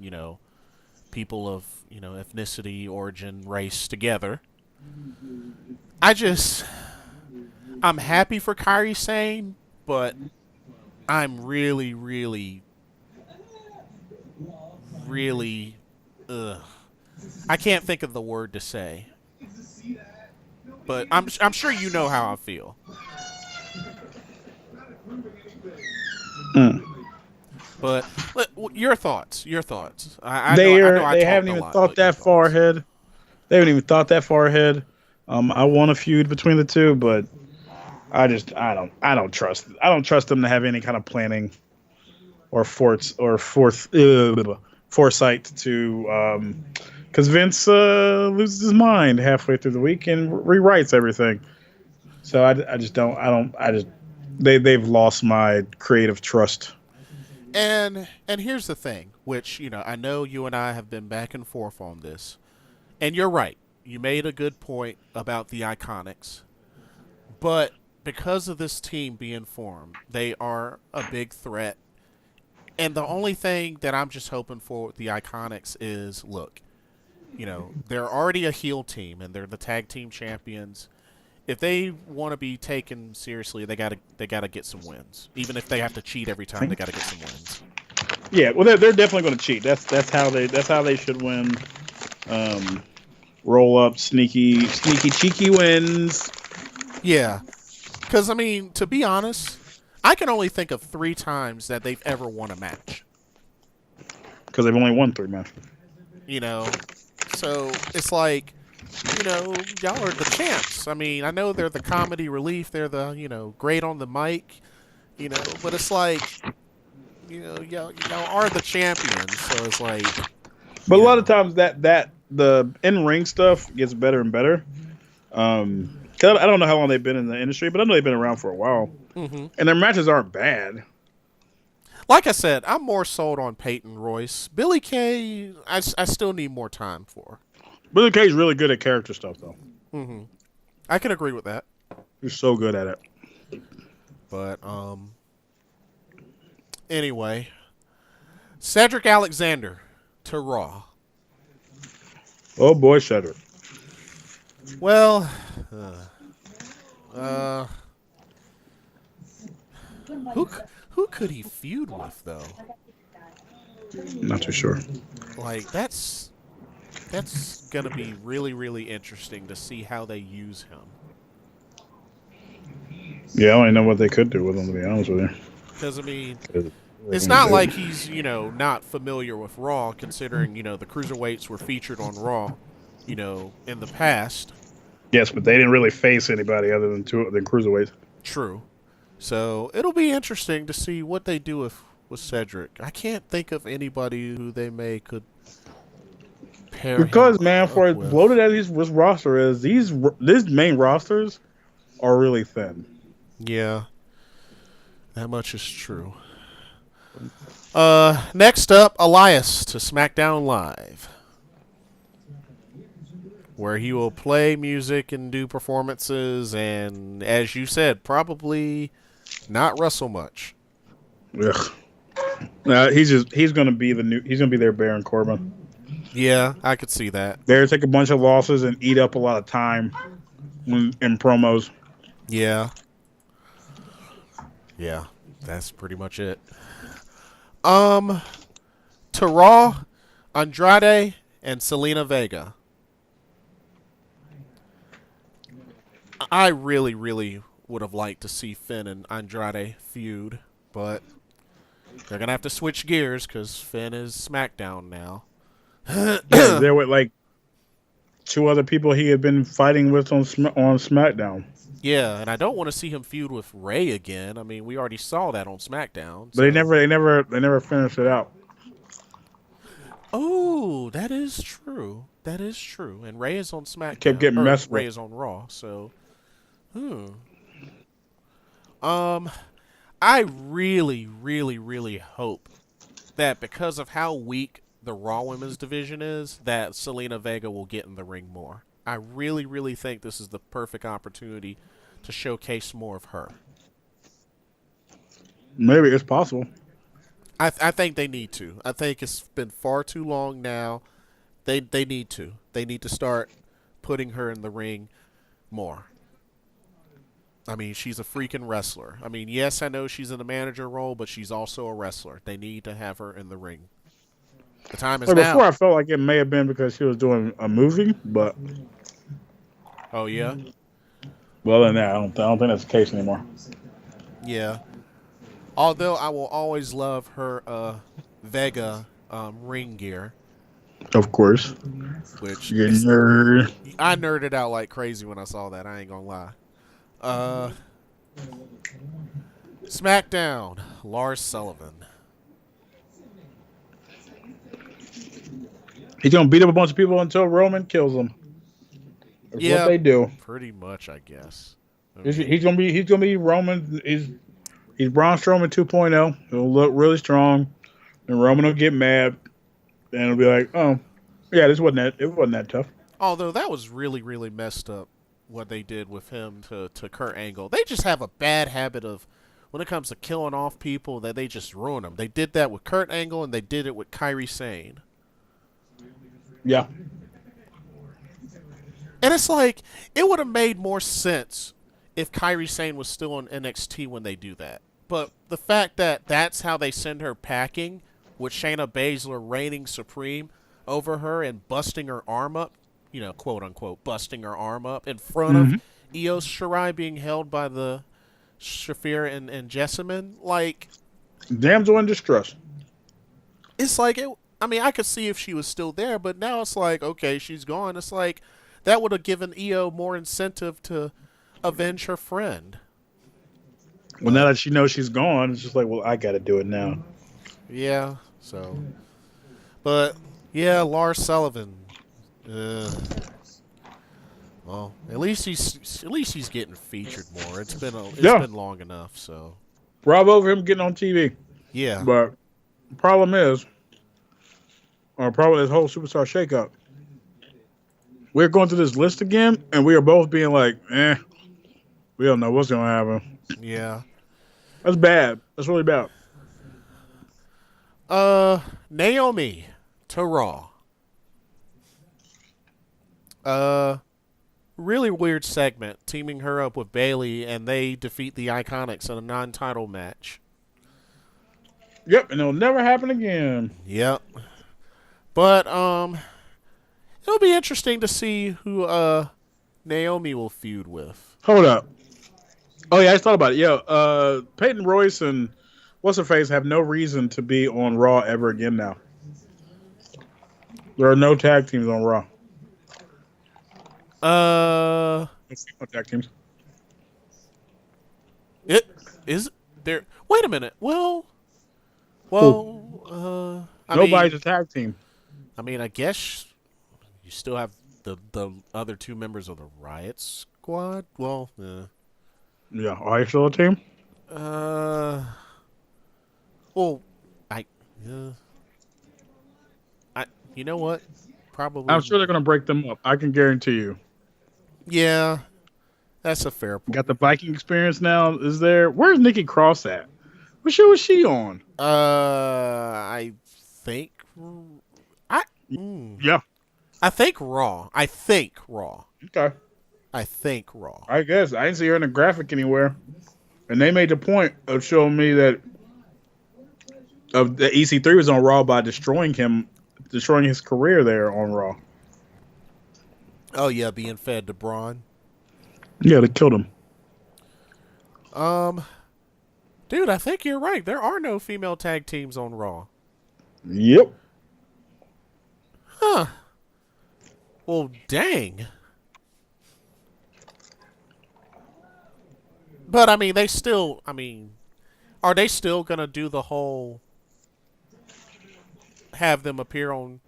people of, ethnicity, origin, race together. I'm happy for Kyrie Sain, but I'm really, really, really, I can't think of the word to say. But I'm sure you know how I feel. But Your thoughts. Your thoughts. I They know are. I They talked haven't a even lot, thought but your that far thoughts. ahead. They haven't even thought that far ahead. I want a feud between the two, but I don't trust them to have any kind of planning or foresight to because Vince loses his mind halfway through the week and rewrites everything. So I just don't I just they've lost my creative trust. And here's the thing, which I know you and I have been back and forth on this, and you're right. You made a good point about the Iconics, but because of this team being formed, they are a big threat. And the only thing that I'm just hoping for with the Iconics is, look, they're already a heel team and they're the tag team champions. If they want to be taken seriously, they gotta get some wins. Even if they have to cheat every time, they gotta get some wins. Yeah, well they're definitely going to cheat. That's how they should win. Um, Roll up, sneaky, cheeky wins. Yeah, because to be honest, I can only think of 3 times that they've ever won a match. Because they've only won 3 matches. So it's like, y'all are the champs. I know they're the comedy relief. They're the great on the mic. But it's like, y'all are the champions. So it's like, But a lot of times that the in ring stuff gets better and better. 'Cause I don't know how long they've been in the industry, but I know they've been around for a while, and their matches aren't bad. like I said, I'm more sold on Peyton Royce. Billy Kay, I still need more time for. Billy Kay's really good at character stuff, though. I can agree with that. He's so good at it. But anyway, Cedric Alexander to Raw. Oh boy, Cedric. Well, who could he feud with though? Not too sure. Like that's gonna be really, really interesting to see how they use him. Yeah, I don't even know what they could do with him, to be honest with you. Because it's not like he's not familiar with Raw, considering the cruiserweights were featured on Raw, in the past. Yes, but they didn't really face anybody other than cruiserweights. True. So it'll be interesting to see what they do with Cedric. I can't think of anybody who they could pair Because him man, up for as with. bloated as this roster is, these main rosters are really thin. Yeah, that much is true. Next up, Elias to SmackDown Live, where he will play music and do performances, and as you said, probably not wrestle much. Ugh. He's gonna be their Baron Corbin. Yeah, I could see that. They're take a bunch of losses and eat up a lot of time in promos. Yeah. Yeah, that's pretty much it. To Raw, Andrade and Selena Vega. I really, really would have liked to see Finn and Andrade feud, but they're going to have to switch gears because Finn is SmackDown now. Yeah, there were like 2 other people he had been fighting with on SmackDown. Yeah, and I don't want to see him feud with Ray again. We already saw that on SmackDown. But they never finished it out. Oh, that is true. That is true. And Ray is on SmackDown. Kept getting messed with. Ray is on Raw. So, I really, really, really hope that because of how weak the Raw Women's division is, that Selena Vega will get in the ring more. I really, really think this is the perfect opportunity to showcase more of her. Maybe it's possible. I think they need to. I think it's been far too long now. They need to. They need to start putting her in the ring more. She's a freaking wrestler. Yes, I know she's in a manager role, but she's also a wrestler. They need to have her in the ring. The time is now. Before I felt like it may have been because she was doing a movie, but oh yeah. Well, then I don't think that's the case anymore. Yeah. Although I will always love her Vega ring gear, Of course. which You nerd. I nerded out like crazy when I saw that. I ain't gonna lie. SmackDown, Lars Sullivan. He's gonna beat up a bunch of people until Roman kills him. That's what they do. Pretty much, I guess. He's gonna be Roman. He's Braun Strowman 2.0. He'll look really strong, and Roman will get mad, and it'll be like, oh, yeah, it wasn't that tough. Although that was really, really messed up what they did with him to Kurt Angle. They just have a bad habit of, when it comes to killing off people, that they just ruin them. They did that with Kurt Angle, and they did it with Kyrie Sain. Yeah. And it's like, it would have made more sense if Kyrie Sain was still in NXT when they do that. But the fact that that's how they send her packing, with Shayna Baszler reigning supreme over her and busting her arm up, quote unquote, busting her arm up in front of Io Shirai being held by the Shafir and Jessamine, like, damsel in distress. It's like I could see if she was still there, but now it's like, okay, she's gone. It's like that would have given Io more incentive to avenge her friend. Well, now that she knows she's gone, it's just like, well, I got to do it now. Yeah. So, but yeah, Lars Sullivan. Well, at least he's getting featured more. It's been long enough. So, bravo for him getting on TV. Yeah. But the problem is, or probably this whole Superstar Shake-Up, we're going through this list again, and we are both being like, we don't know what's going to happen. Yeah. That's bad. That's really bad. Naomi to Raw. Really weird segment, teaming her up with Bayley, and they defeat the Iconics in a non-title match. Yep, and it'll never happen again. Yep. But it'll be interesting to see who Naomi will feud with. Hold up. Oh yeah, I just thought about it. Yeah, Peyton Royce and what's her face have no reason to be on Raw ever again now. There are no tag teams on Raw. No tag teams. It is there. Wait a minute. Well. Nobody's a tag team. I mean, I guess you still have the other two members of the Riot Squad. Well, yeah. Are you still a team? Well, you know what? Probably. I'm sure they're going to break them up. I can guarantee you. Yeah, that's a fair point. Got the Viking experience now. Is there? Where's Nikki Cross at? What show is she on? I think. Yeah. I think Raw. Okay. I think Raw. I guess I didn't see her in a graphic anywhere, and they made the point of showing me that the EC3 was on Raw by destroying his career there on Raw. Oh yeah, being fed to Braun. Yeah, they killed him. Dude, I think you're right. There are no female tag teams on Raw. Yep. Huh. Well, dang. But, I mean, are they still going to do the whole have them appear on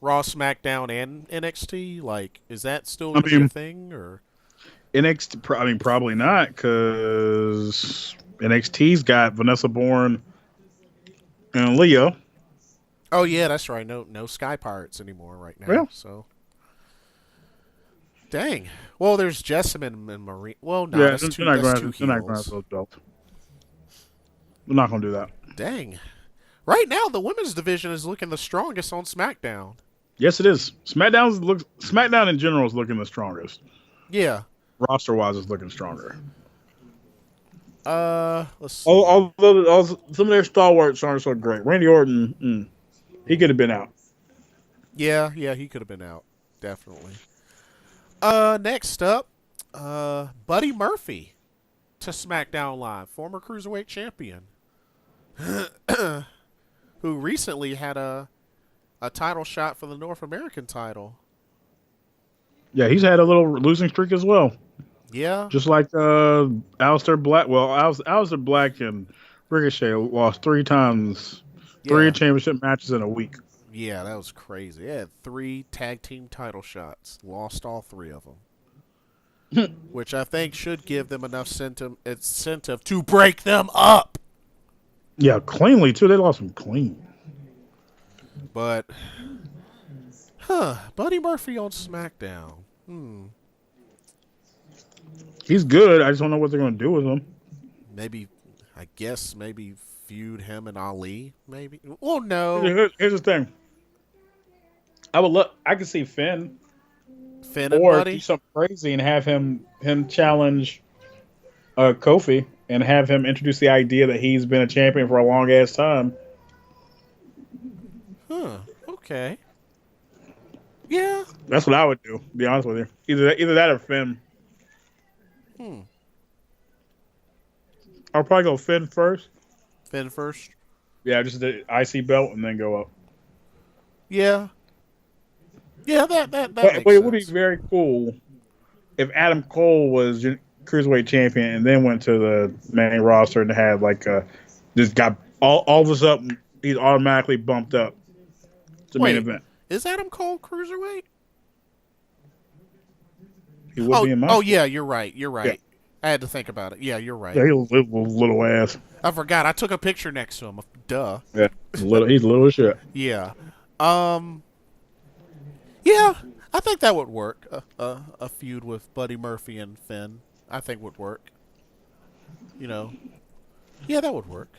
Raw, SmackDown, and NXT? Like, is that still going to be a thing? Or NXT, probably not, because NXT's got Vanessa Bourne and Leo. Oh, yeah, that's right. No Sky Pirates anymore right now. Yeah. So, dang. Well, there's Jessamine and Marie. Well, no, that's two heels. They're not going to those belts. They're not going to do that. Dang. Right now, the women's division is looking the strongest on SmackDown. Yes, it is. SmackDown in general is looking the strongest. Yeah. Roster-wise, is looking stronger. Let's see. Although some of their stalwarts aren't so great. Randy Orton, he could have been out. Yeah, he could have been out. Definitely. Next up, Buddy Murphy to SmackDown Live, former Cruiserweight champion. who recently had a title shot for the North American title. Yeah, he's had a little losing streak as well. Yeah. Just like Alistair Black. Well, Alistair Black and Ricochet lost 3 times, Yeah. 3 championship matches in a week. Yeah, that was crazy. They had 3 tag team title shots. Lost all 3 of them. Which I think should give them enough incentive to break them up. Yeah, cleanly, too. They lost them clean. But, Buddy Murphy on SmackDown. He's good. I just don't know what they're going to do with him. Maybe feud him and Ali. Maybe. Oh no. Here's the thing. I could see Finn And or Buddy. do something crazy and have him challenge Kofi and have him introduce the idea that he's been a champion for a long ass time. Okay. Yeah. That's what I would do. To be honest with you, either that or Finn. I'll probably go Finn first. Finn first. Yeah, just the IC belt and then go up. Yeah. Yeah, that But makes it would be sense. very cool if Adam Cole was cruiserweight champion and then went to the main roster and had just got all of a sudden he's automatically bumped up to main event. Is Adam Cole cruiserweight? He would be in my. Oh yeah, you're right. You're right. Yeah. I had to think about it. Yeah, you're right. Yeah, he's a little ass. I forgot. I took a picture next to him. Duh. Yeah, he's little as shit. Yeah. Yeah, I think that would work. A feud with Buddy Murphy and Finn, I think would work. Yeah, that would work.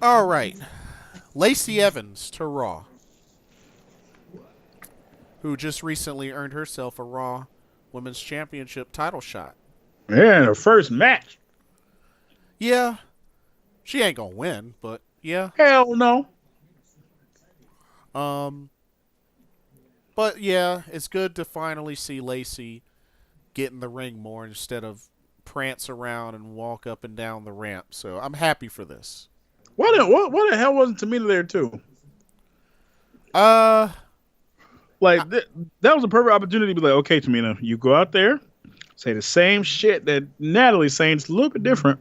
All right. Lacey Evans to Raw, who just recently earned herself a Raw Women's Championship title shot. Yeah, her first match. Yeah. She ain't gonna win, but yeah. Hell no. But yeah, it's good to finally see Lacey get in the ring more instead of prance around and walk up and down the ramp. So I'm happy for this. What the hell wasn't Tamina there too? That was a perfect opportunity to be like, okay, Tamina, you go out there, say the same shit that Natalie's saying, it's a little bit different,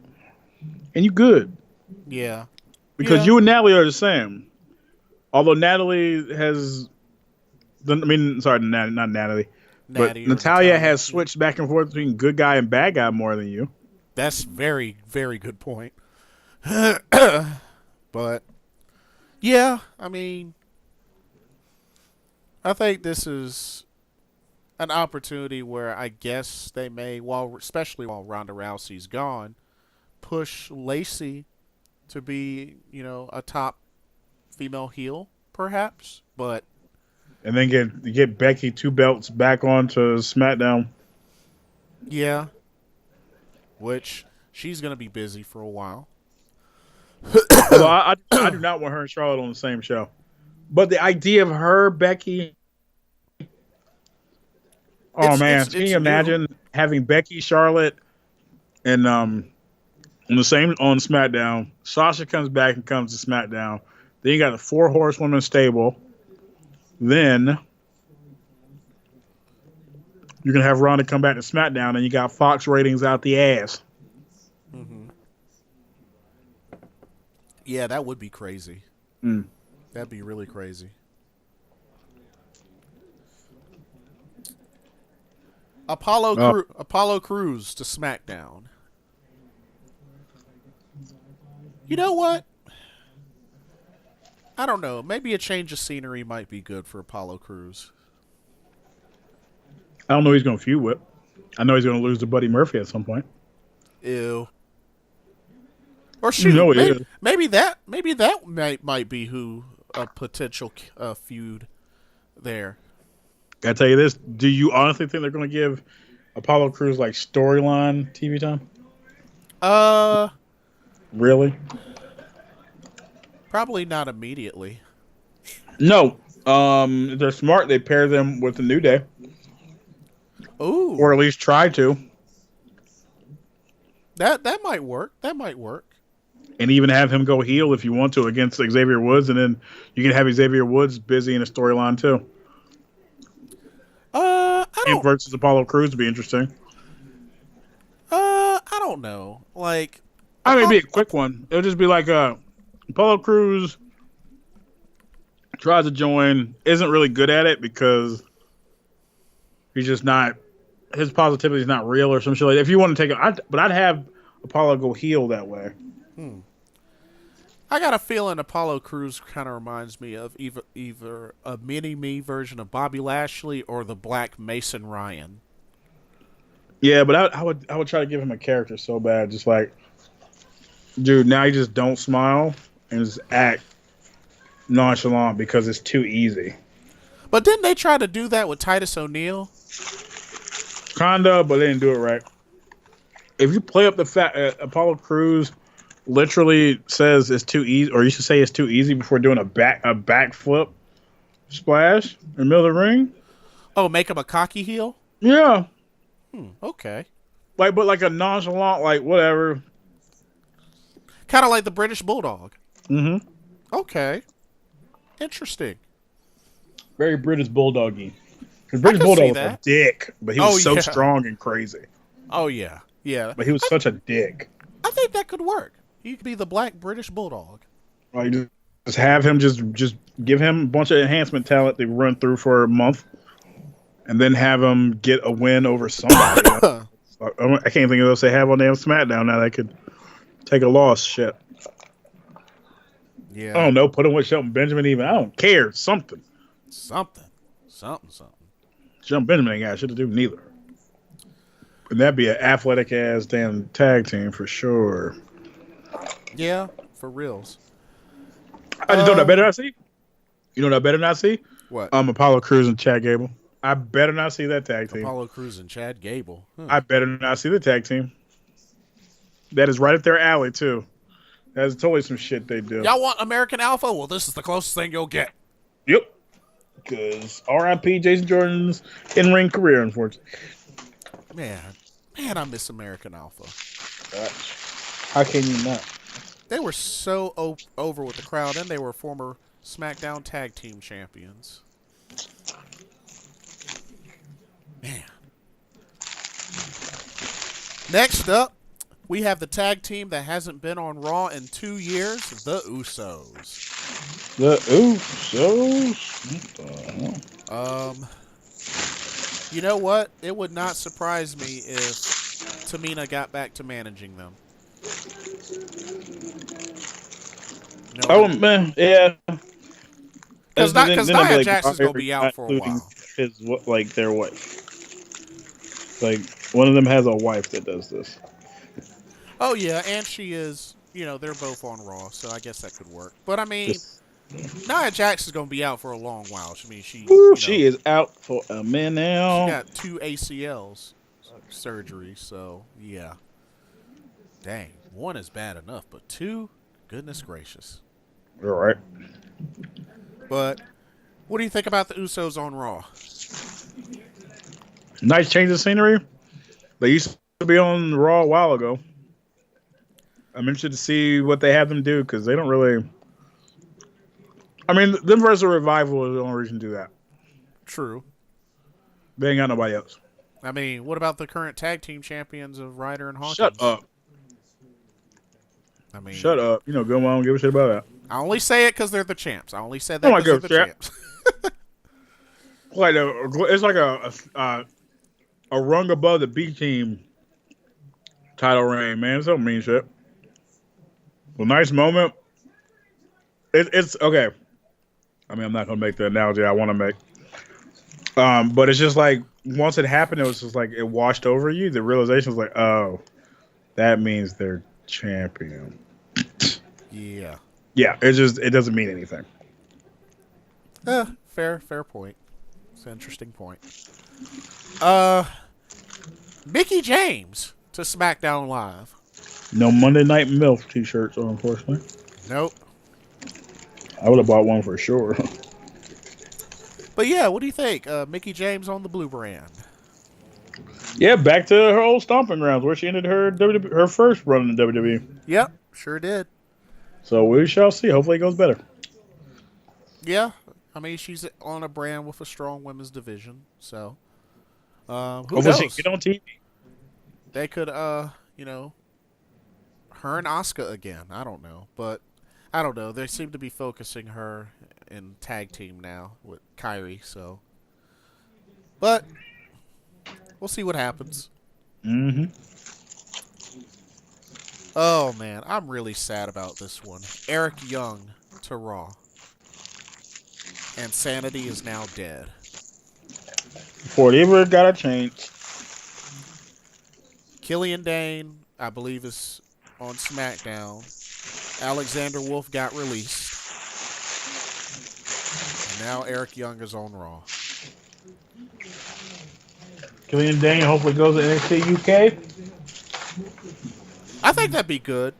and you good. Yeah. Because you and Natalie are the same. Although Natalie has, not Natalie, but Natalia has switched back and forth between good guy and bad guy more than you. That's very, very good point. But, yeah, I mean, I think this is an opportunity where I guess they may, especially while Ronda Rousey's gone, push Lacey to be, a top female heel, perhaps. But and then get Becky 2 belts back onto SmackDown. Yeah, which she's gonna be busy for a while. Although I do not want her and Charlotte on the same show. But the idea of her, Becky. Oh man, can you imagine having Becky, Charlotte, and on SmackDown? Sasha comes back and comes to SmackDown. Then you got the 4 horsewomen stable. Then you're gonna have Ronda come back to SmackDown, and you got Fox ratings out the ass. Mm-hmm. Yeah, that would be crazy. That'd be really crazy. Apollo Crews to SmackDown. You know what? I don't know. Maybe a change of scenery might be good for Apollo Crews. I don't know who he's going to feud with. I know he's going to lose to Buddy Murphy at some point. Ew. Or shoot, maybe that might be who a potential feud there. I tell you this: do you honestly think they're going to give Apollo Crews like storyline TV time? Really? Probably not immediately. No. They're smart. They pair them with the New Day. Ooh. Or at least try to. That might work. That might work. and even have him go heel if you want to against Xavier Woods, and then you can have Xavier Woods busy in a storyline too. I Him don't. versus Apollo Crews would be interesting. I don't know. Like, I mean, it'd be a quick one. It'll just be like Apollo Crews tries to join, isn't really good at it because he's just not. His positivity is not real or some shit like that. If you want to take it, but I'd have Apollo go heel that way. I got a feeling Apollo Crews kind of reminds me of either a mini-me version of Bobby Lashley or the Black Mason Ryan. Yeah, but I would try to give him a character so bad, just like, dude, now you just don't smile and just act nonchalant because it's too easy. But didn't they try to do that with Titus O'Neil? Kinda, but they didn't do it right. If you play up the fact Apollo Crews literally says it's too easy, or you should say it's too easy before doing a backflip splash in the middle of the ring. Oh, make him a cocky heel? Yeah. Okay. But like a nonchalant, like whatever. Kind of like the British Bulldog. Mm-hmm. Okay. Interesting. Very British Bulldoggy. Because British Bulldog was a dick, but he was so strong and crazy. Oh, yeah. Yeah. But he was such a dick. I think that could work. He could be the Black British Bulldog. Like, just have him, just give him a bunch of enhancement talent to run through for a month, and then have him get a win over somebody. I can't think of those they have on damn SmackDown now that could take a loss. Shit. Yeah. I don't know. Put him with Shelton Benjamin even. I don't care. Something. Shelton Benjamin ain't got shit to do neither. And that'd be an athletic ass damn tag team for sure. Yeah, for reals. I just know that better not see. You know what I better not see? What? Apollo Crews and Chad Gable. I better not see that tag team. Apollo Crews and Chad Gable. I better not see the tag team. That is right up their alley too. That's totally some shit they do. Y'all want American Alpha? Well, this is the closest thing you'll get. Yep. Because R.I.P. Jason Jordan's in-ring career, unfortunately. Man, I miss American Alpha. How can you not? They were so over with the crowd, and they were former SmackDown Tag Team Champions. Man. Next up, we have the tag team that hasn't been on Raw in 2 years, the Usos. The Usos? You know what? It would not surprise me if Tamina got back to managing them. No, oh man, yeah. Because Nia Jax is gonna be out for a while. Their wife. Like one of them has a wife that does this. Oh yeah, and she is. You know, they're both on Raw, so I guess that could work. But I mean, Nia Jax is gonna be out for a long while. I mean, she is out for a minute now. She got 2 ACLs surgery, so yeah. Dang, 1 is bad enough, but 2, goodness gracious. All right. But what do you think about the Usos on Raw? Nice change of scenery. They used to be on Raw a while ago. I'm interested to see what they have them do because they don't really. I mean, them versus Revival is the only reason to do that. True. They ain't got nobody else. I mean, what about the current tag team champions of Ryder and Hawkins? Shut up. I mean, shut up. You know, go on, don't give a shit about that. I only say it because they're the champs. I only said that because they're the champs. It's like a rung above the B team title reign, man. It don't mean shit. Well, nice moment. It's okay. I mean, I'm not gonna make the analogy I want to make. But it's just like once it happened, it was just like it washed over you. The realization was like, oh, that means they're champion. Yeah. Yeah. It doesn't mean anything. Fair point. It's an interesting point. Mickie James to SmackDown Live. No Monday Night MILF t-shirts, unfortunately. Nope. I would have bought one for sure. But yeah, what do you think? Mickie James on the blue brand. Yeah, back to her old stomping grounds where she ended her first run in WWE. Yep, sure did. So we shall see. Hopefully it goes better. Yeah, I mean she's on a brand with a strong women's division, so who Hopefully she knows? can get on TV. They could, you know, her and Asuka again. I don't know, but I don't know. They seem to be focusing her in tag team now with Kyrie. So, but we'll see what happens. Mm-hmm. Oh man, I'm really sad about this one. Eric Young to Raw, and Sanity is now dead. Before it ever got a change. Killian Dane, I believe, is on SmackDown. Alexander Wolf got released. And now Eric Young is on Raw. Killian Dane hopefully goes to NXT UK. I think that'd be good.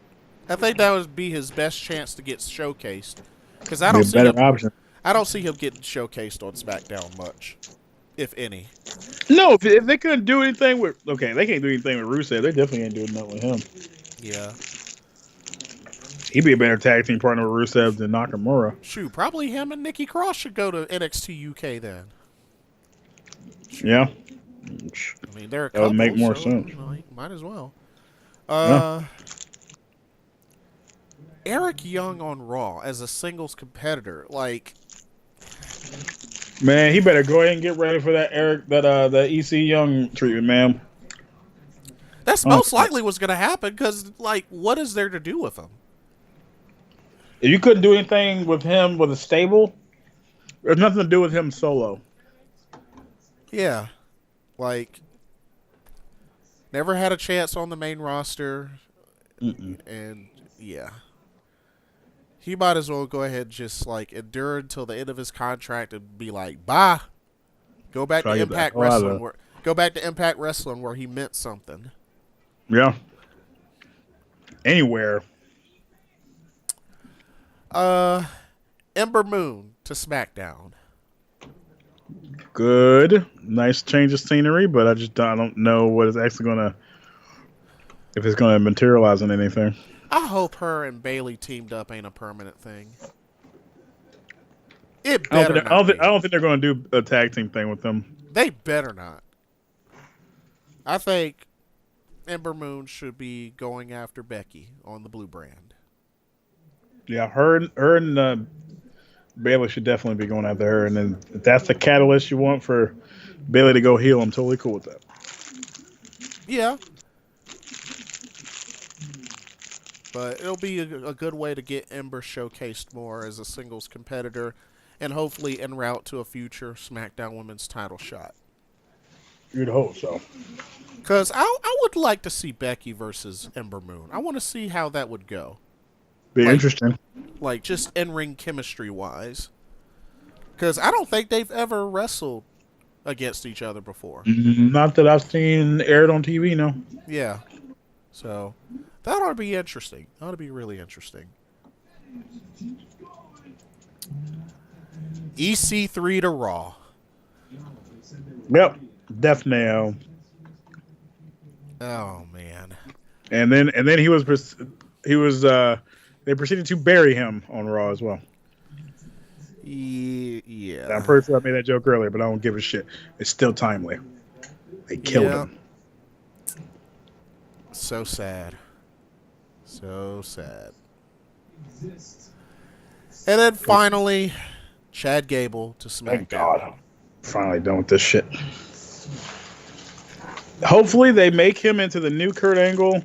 I think that would be his best chance to get showcased. Because I Be don't a see better him. option. I don't see him getting showcased on SmackDown much, if any. No, if they couldn't do anything with they can't do anything with Rusev. They definitely ain't doing nothing with him. Yeah. He'd be a better tag team partner with Rusev than Nakamura. Shoot, probably him and Nikki Cross should go to NXT UK then. Yeah. I mean, they're a That would couple, make more so, sense. you know, might as well. Yeah. Eric Young on Raw as a singles competitor, like, Man, he better go ahead and get ready for that the EC Young treatment, man. that's most likely what's going to happen because, like, what is there to do with him? If you couldn't do anything with him with a stable, there's nothing to do with him solo. Yeah. Like, never had a chance on the main roster. And, yeah. He might as well go ahead and just, like, endure until the end of his contract and be like, bye. Go back to Impact Wrestling. Go back to Impact Wrestling where he meant something. Yeah. Anywhere. Ember Moon to SmackDown. Good. Nice change of scenery, but I don't know what it's actually if it's gonna materialize in anything. I hope her and Bayley teamed up ain't a permanent thing. It better not. I don't think they're gonna do a tag team thing with them. They better not. I think Ember Moon should be going after Becky on the Blue Brand. Yeah, her and Bayley should definitely be going after her, and then if that's the catalyst you want for Bayley to go heel, I'm totally cool with that. Yeah. But it'll be a good way to get Ember showcased more as a singles competitor and hopefully en route to a future SmackDown Women's title shot. You'd hope so. Because I would like to see Becky versus Ember Moon. I want to see how that would go. Be interesting. Like, just in-ring chemistry-wise. Because I don't think they've ever wrestled against each other before. Not that I've seen aired on TV, no. Yeah. So, that ought to be interesting. That ought to be really interesting. EC3 to Raw. Yep. Death Nail. Oh, man. And then they proceeded to bury him on Raw as well. Yeah. I'm pretty sure I made that joke earlier, but I don't give a shit. It's still timely. They killed him. So sad. So sad. And then finally, Chad Gable to SmackDown. Thank God. I'm finally done with this shit. Hopefully they make him into the new Kurt Angle,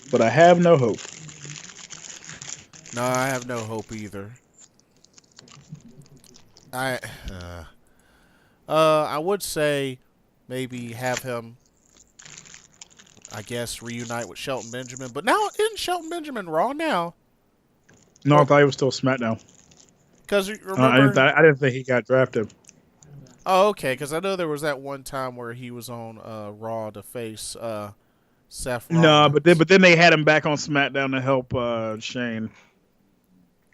but I have no hope. No, I have no hope either. I would say maybe have him, I guess, reunite with Shelton Benjamin. But now, isn't Shelton Benjamin Raw now? No, I thought he was still SmackDown. Because remember, I didn't think he got drafted. Oh, okay. Because I know there was that one time where he was on Raw to face Seth Rollins. No, but then they had him back on SmackDown to help Shane,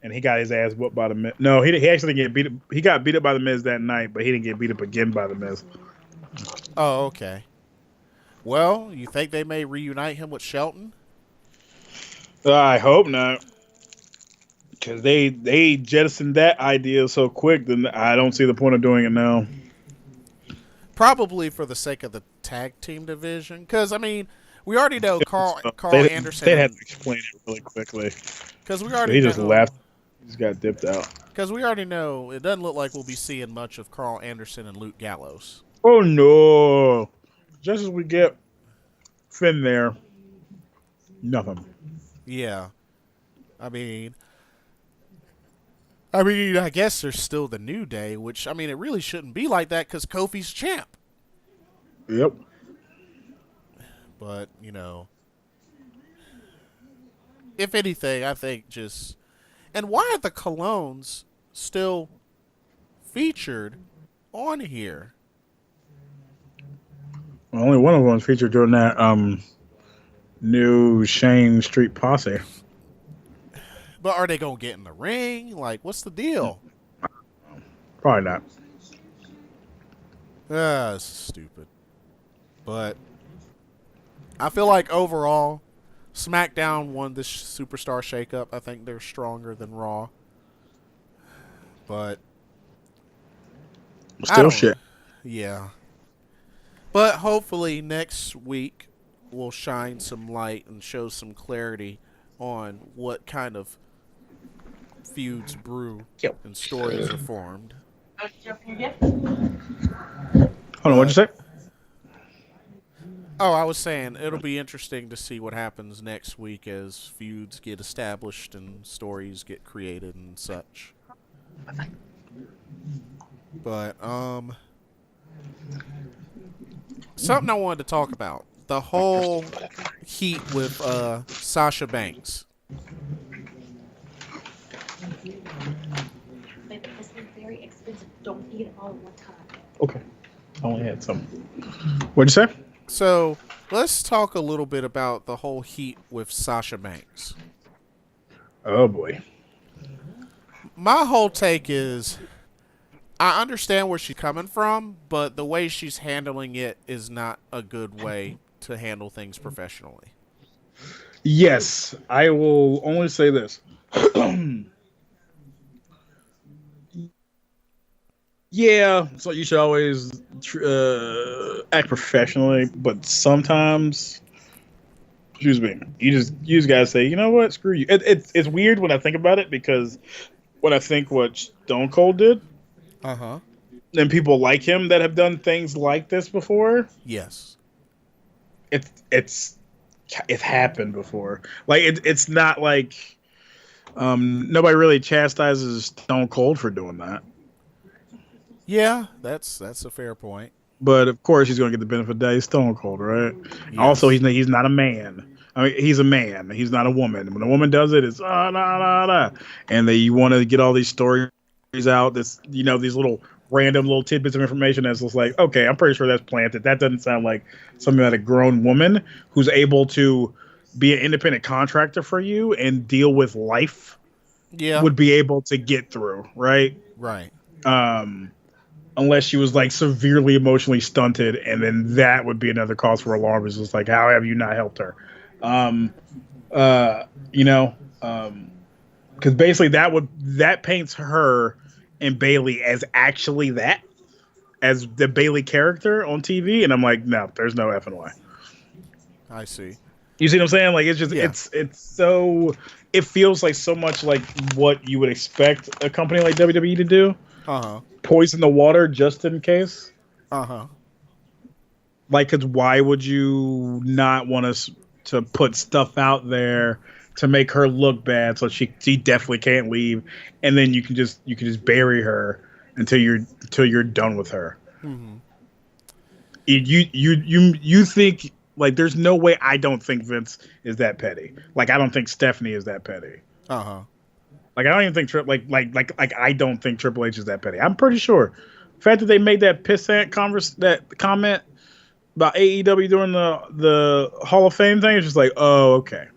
and he got his ass whooped by the Miz. No, he actually didn't get beat up. He got beat up by the Miz that night, but he didn't get beat up again by the Miz. Oh, okay. Well, you think they may reunite him with Shelton? I hope not. Because they jettisoned that idea so quick, then I don't see the point of doing it now. Probably for the sake of the tag team division. Because, I mean, we already know Carl Anderson. They had to explain it really quickly. Because we already he just left. He just got dipped out. Because we already know it doesn't look like we'll be seeing much of Carl Anderson and Luke Gallows. Oh, no. Just as we get Finn there, nothing. Yeah. I guess there's still the New Day, which, it really shouldn't be like that because Kofi's champ. Yep. But, if anything, I think just... And why are the colognes still featured on here? Well, only one of them was featured during that new Shane Street Posse. But are they going to get in the ring? Like, what's the deal? Probably not. That's stupid. But I feel like overall, SmackDown won this Superstar Shake-Up. I think they're stronger than Raw. But still shit. Yeah. But hopefully next week we'll shine some light and show some clarity on what kind of feuds brew and stories are formed. Hold on, what'd you say? Oh, I was saying it'll be interesting to see what happens next week as feuds get established and stories get created and such. But something I wanted to talk about. The whole heat with Sasha Banks. This is very expensive. Don't eat it all at one time. Okay. I only had some. What'd you say? So, let's talk a little bit about the whole heat with Sasha Banks. Oh, boy. My whole take is, I understand where she's coming from, but the way she's handling it is not a good way to handle things professionally. Yes, I will only say this. Yeah, so you should always act professionally, but sometimes, excuse me, you just gotta say, you know what, screw you. It's weird when I think about it because when I think what Stone Cold did, and people like him that have done things like this before, yes, it's happened before. Like it's not like nobody really chastises Stone Cold for doing that. Yeah, that's a fair point. But of course, he's going to get the benefit of the day. He's Stone Cold, right? Yes. Also, he's not a man. I mean, he's a man. He's not a woman. When a woman does it, it's and you want to get all these stories out. This, these little random little tidbits of information that's just like, okay, I'm pretty sure that's planted. That doesn't sound like something that a grown woman who's able to be an independent contractor for you and deal with life, would be able to get through, right? Right. Unless she was like severely emotionally stunted, and then that would be another cause for alarm. It's just like, how have you not helped her? Because basically that paints her and Bayley as actually that, as the Bayley character on TV, and I'm like, no, there's no effing way. I see. You see what I'm saying? Like it's just it's so it feels like so much like what you would expect a company like WWE to do. Poison the water just in case. Like, cause why would you not want us to put stuff out there to make her look bad so she definitely can't leave, and then you can just bury her until you're done with her. Mm-hmm. You think like there's no way. I don't think Vince is that petty. Like I don't think Stephanie is that petty. Like I don't even think I don't think Triple H is that petty. I'm pretty sure. The fact that they made that pissant comment about AEW during the Hall of Fame thing is just like, oh, okay.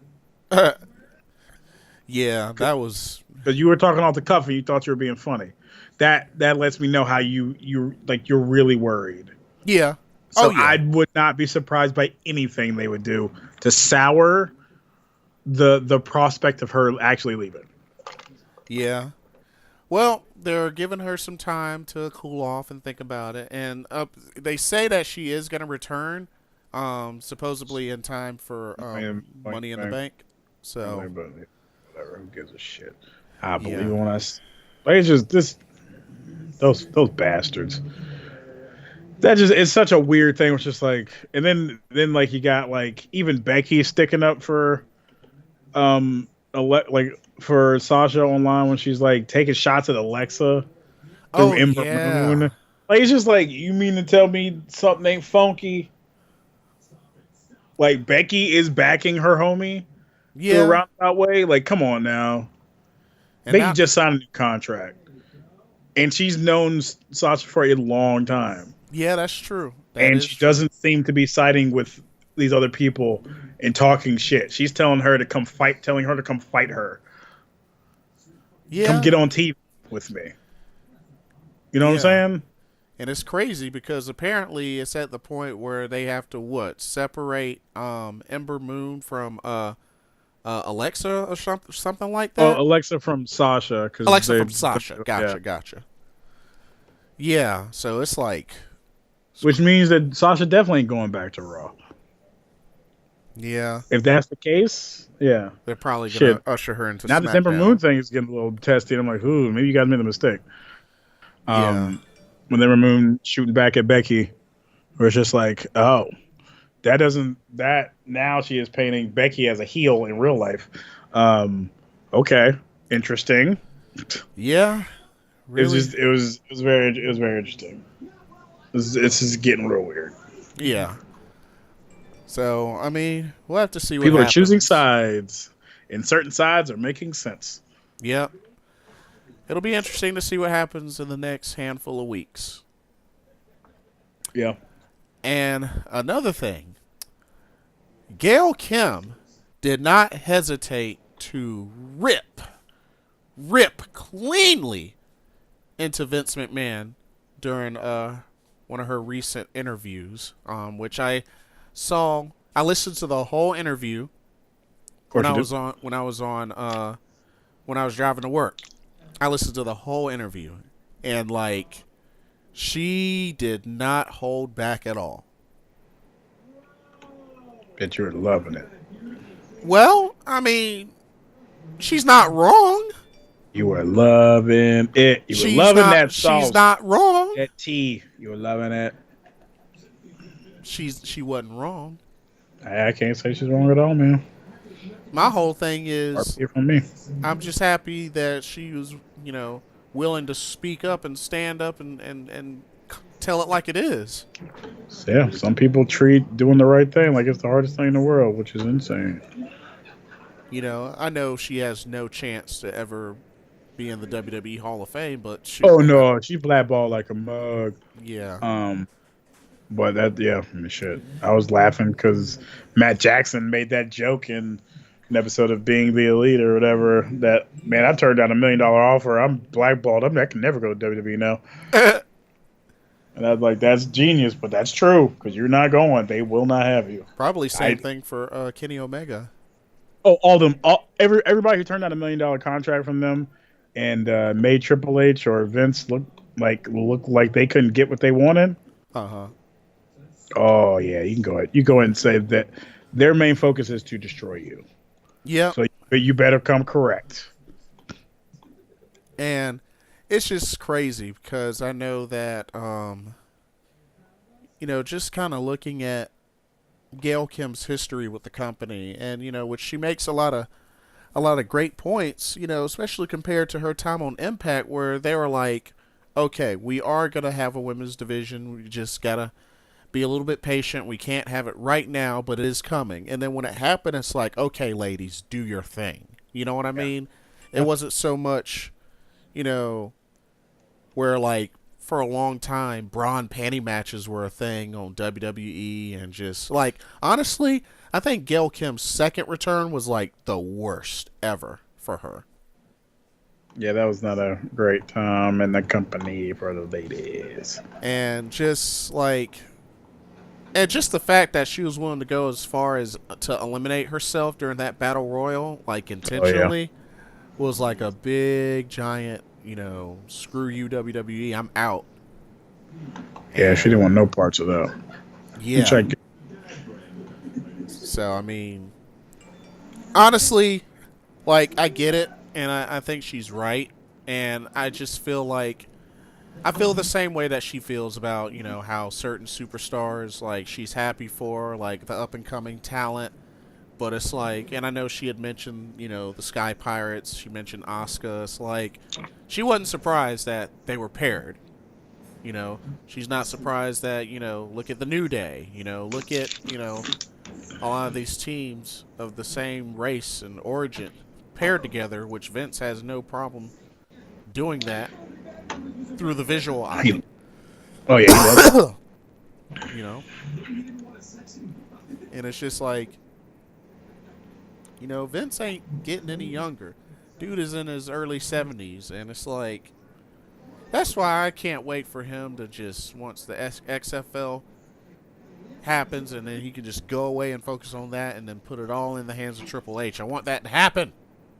Yeah, that was because you were talking off the cuff and you thought you were being funny. That lets me know how you're really worried. Yeah. So I would not be surprised by anything they would do to sour the prospect of her actually leaving. Yeah. Well, they're giving her some time to cool off and think about it, and they say that she is going to return, supposedly in time for Money in the Bank. So, whatever. Who gives a shit? I believe yeah, it when I. Like, it's just this. Those bastards. That just it's such a weird thing. It's just like, and then like you got like even Becky sticking up for, like for Sasha online when she's like taking shots at Alexa through oh Ember yeah, Moon. Like it's just like you mean to tell me something ain't funky? Like Becky is backing her homie through a yeah, roundabout way. Like come on now, and Becky now, just signed a new contract, and she's known Sasha for a long time. yeah, that's true. That And is she true. doesn't seem to be siding with these other people and talking shit. She's telling her to come fight her. Come Yeah, get on TV with me. You know what I'm yeah, saying? and it's crazy because apparently it's at the point where they have to separate Ember Moon from Alexa or something like Well, that. Alexa from Sasha, because Alexa from Sasha. yeah, Gotcha, gotcha. Yeah, so it's like, which means that Sasha definitely ain't going back to Raw. yeah, If that's the case, yeah, they're probably gonna shit. usher her into Now this Ember Moon SmackDown. thing is getting a little testy. And I'm like, ooh, maybe you guys made a mistake. Yeah, When Ember Moon shooting back at Becky, where it's just like, oh, that now she is painting Becky as a heel in real life. Okay, interesting. yeah, really, It was very interesting. This is getting real weird. yeah. So I mean, we'll have to see what People are happens. choosing sides, and certain sides are making sense. Yep, it'll be interesting to see what happens in the next handful of weeks. Yeah. And another thing, Gail Kim did not hesitate to rip cleanly into Vince McMahon during one of her recent interviews, which I saw. I listened to the whole interview Of course you do. when I was driving to work. I listened to the whole interview, and like, she did not hold back at all. Bet you're loving it. Well, I mean, she's not wrong. You were loving it. You were loving that sauce. She's not wrong. That tea. You were loving it. She wasn't wrong. I can't say she's wrong at all, man. My whole thing is, Hear from me. I'm just happy that she was, willing to speak up and stand up and tell it like it is. So, yeah, some people treat doing the right thing like it's the hardest thing in the world, which is insane. I know she has no chance to ever be in the WWE Hall of Fame, but Oh no, she blackballed like a mug. yeah. But I mean, shit. I was laughing because Matt Jackson made that joke in an episode of Being the Elite or whatever. That man, I turned down $1 million offer. I'm blackballed. I can never go to WWE now. And I was like, that's genius, but that's true because you're not going. They will not have you. Probably same thing for Kenny Omega. Oh, all them, everybody who turned down $1 million contract from them and made Triple H or Vince look like they couldn't get what they wanted. Oh yeah, you can go ahead. You go ahead and say that their main focus is to destroy you. Yeah. So you better come correct. And it's just crazy because I know that, just kind of looking at Gail Kim's history with the company, and which she makes a lot of great points, especially compared to her time on Impact, where they were like, okay, we are gonna have a women's division. We just gotta be a little bit patient. We can't have it right now, but it is coming. And then when it happened, it's like, okay, ladies, do your thing. You know what I mean? It wasn't so much, where like for a long time, bra and panty matches were a thing on WWE, and just like, honestly, I think Gail Kim's second return was like the worst ever for her. Yeah, that was not a great time in the company for the ladies. And just the fact that she was willing to go as far as to eliminate herself during that battle royal, like intentionally, was like a big giant, screw you WWE, I'm out. Yeah, she didn't want no parts of that. Yeah. So I mean, honestly, like I get it, and I think she's right, and I just feel like I feel the same way that she feels about, how certain superstars, like, she's happy for, like, the up-and-coming talent. But it's like, and I know she had mentioned, the Sky Pirates. She mentioned Asuka. It's like, she wasn't surprised that they were paired. She's not surprised that, look at the New Day. Look at, a lot of these teams of the same race and origin paired together, which Vince has no problem doing that. Through the visual eye. Oh, yeah. And it's just like, Vince ain't getting any younger. Dude is in his early 70s, and it's like, that's why I can't wait for him to just, once the XFL happens, and then he can just go away and focus on that, and then put it all in the hands of Triple H. I want that to happen.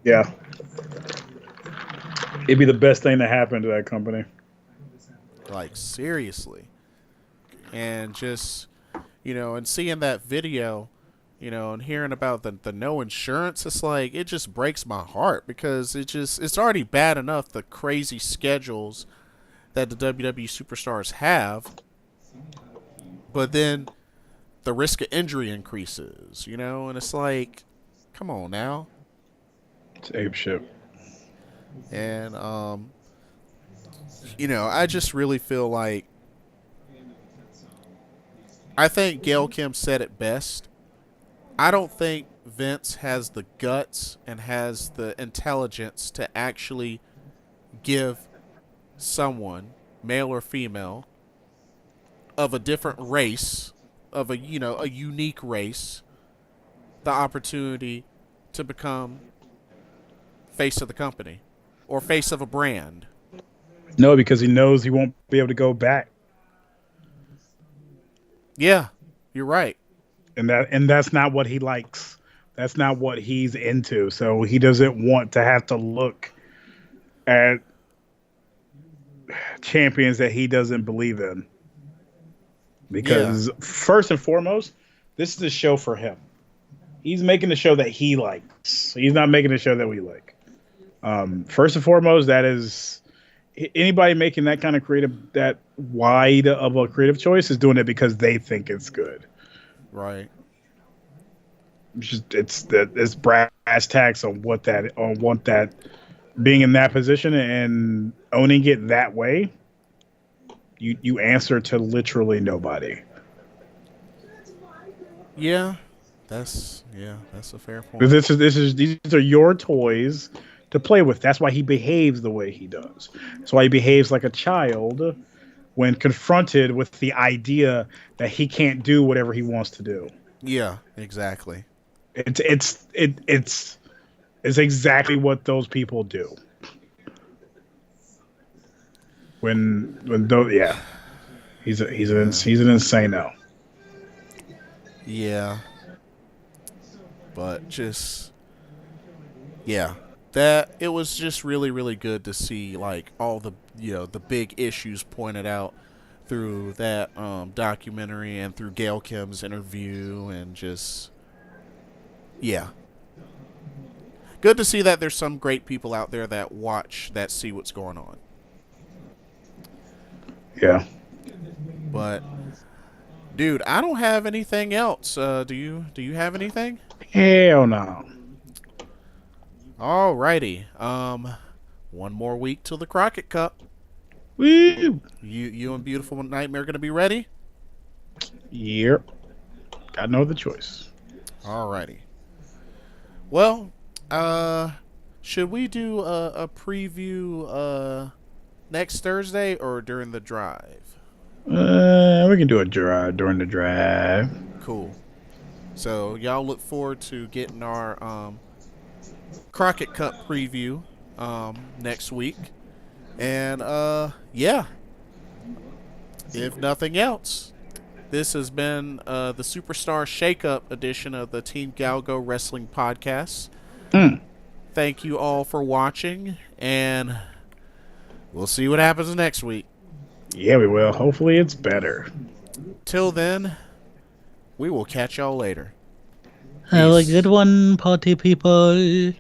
Yeah. It'd be the best thing to happen to that company. Like, seriously. And just, and seeing that video, and hearing about the no insurance, it's like, it just breaks my heart because it's already bad enough the crazy schedules that the WWE superstars have. But then the risk of injury increases, and it's like, come on now. It's apeshit. And, I just really feel like I think Gail Kim said it best. I don't think Vince has the guts and has the intelligence to actually give someone, male or female, of a different race, of a unique race, the opportunity to become face of the company or face of a brand. No, because he knows he won't be able to go back. Yeah, you're right. And that's not what he likes. That's not what he's into. So he doesn't want to have to look at champions that he doesn't believe in. Because first and foremost, this is a show for him. He's making the show that he likes. He's not making the show that we like. First and foremost, that is anybody making that kind of that wide of a creative choice is doing it because they think it's good. Right. It's brass tacks on what that being in that position and owning it that way. You answer to literally nobody. Yeah, that's a fair point. These are your toys to play with. That's why he behaves the way he does. That's why he behaves like a child when confronted with the idea that he can't do whatever he wants to do. Yeah, exactly. It's exactly what those people do. He's an insane-o. Yeah. But just that it was just really, really good to see like all the the big issues pointed out through that documentary and through Gail Kim's interview, and just good to see that there's some great people out there that see what's going on. Yeah. But dude, I don't have anything else. Do you have anything? Hell no. Alrighty. One more week till the Crockett Cup. Woo! You and Beautiful Nightmare gonna be ready? Yep. Got no other choice. Alrighty. Well, should we do a preview next Thursday or during the drive? We can do a drive during the drive. Cool. So y'all look forward to getting our Crockett Cup preview next week. And if nothing else, this has been the Superstar Shake-Up edition of the Team GOWGO Wrestling Podcast. thank you all for watching, and we'll see what happens next week. Yeah, we will. Hopefully it's better. Till then, we will catch y'all later. Have a Peace. good one, party people.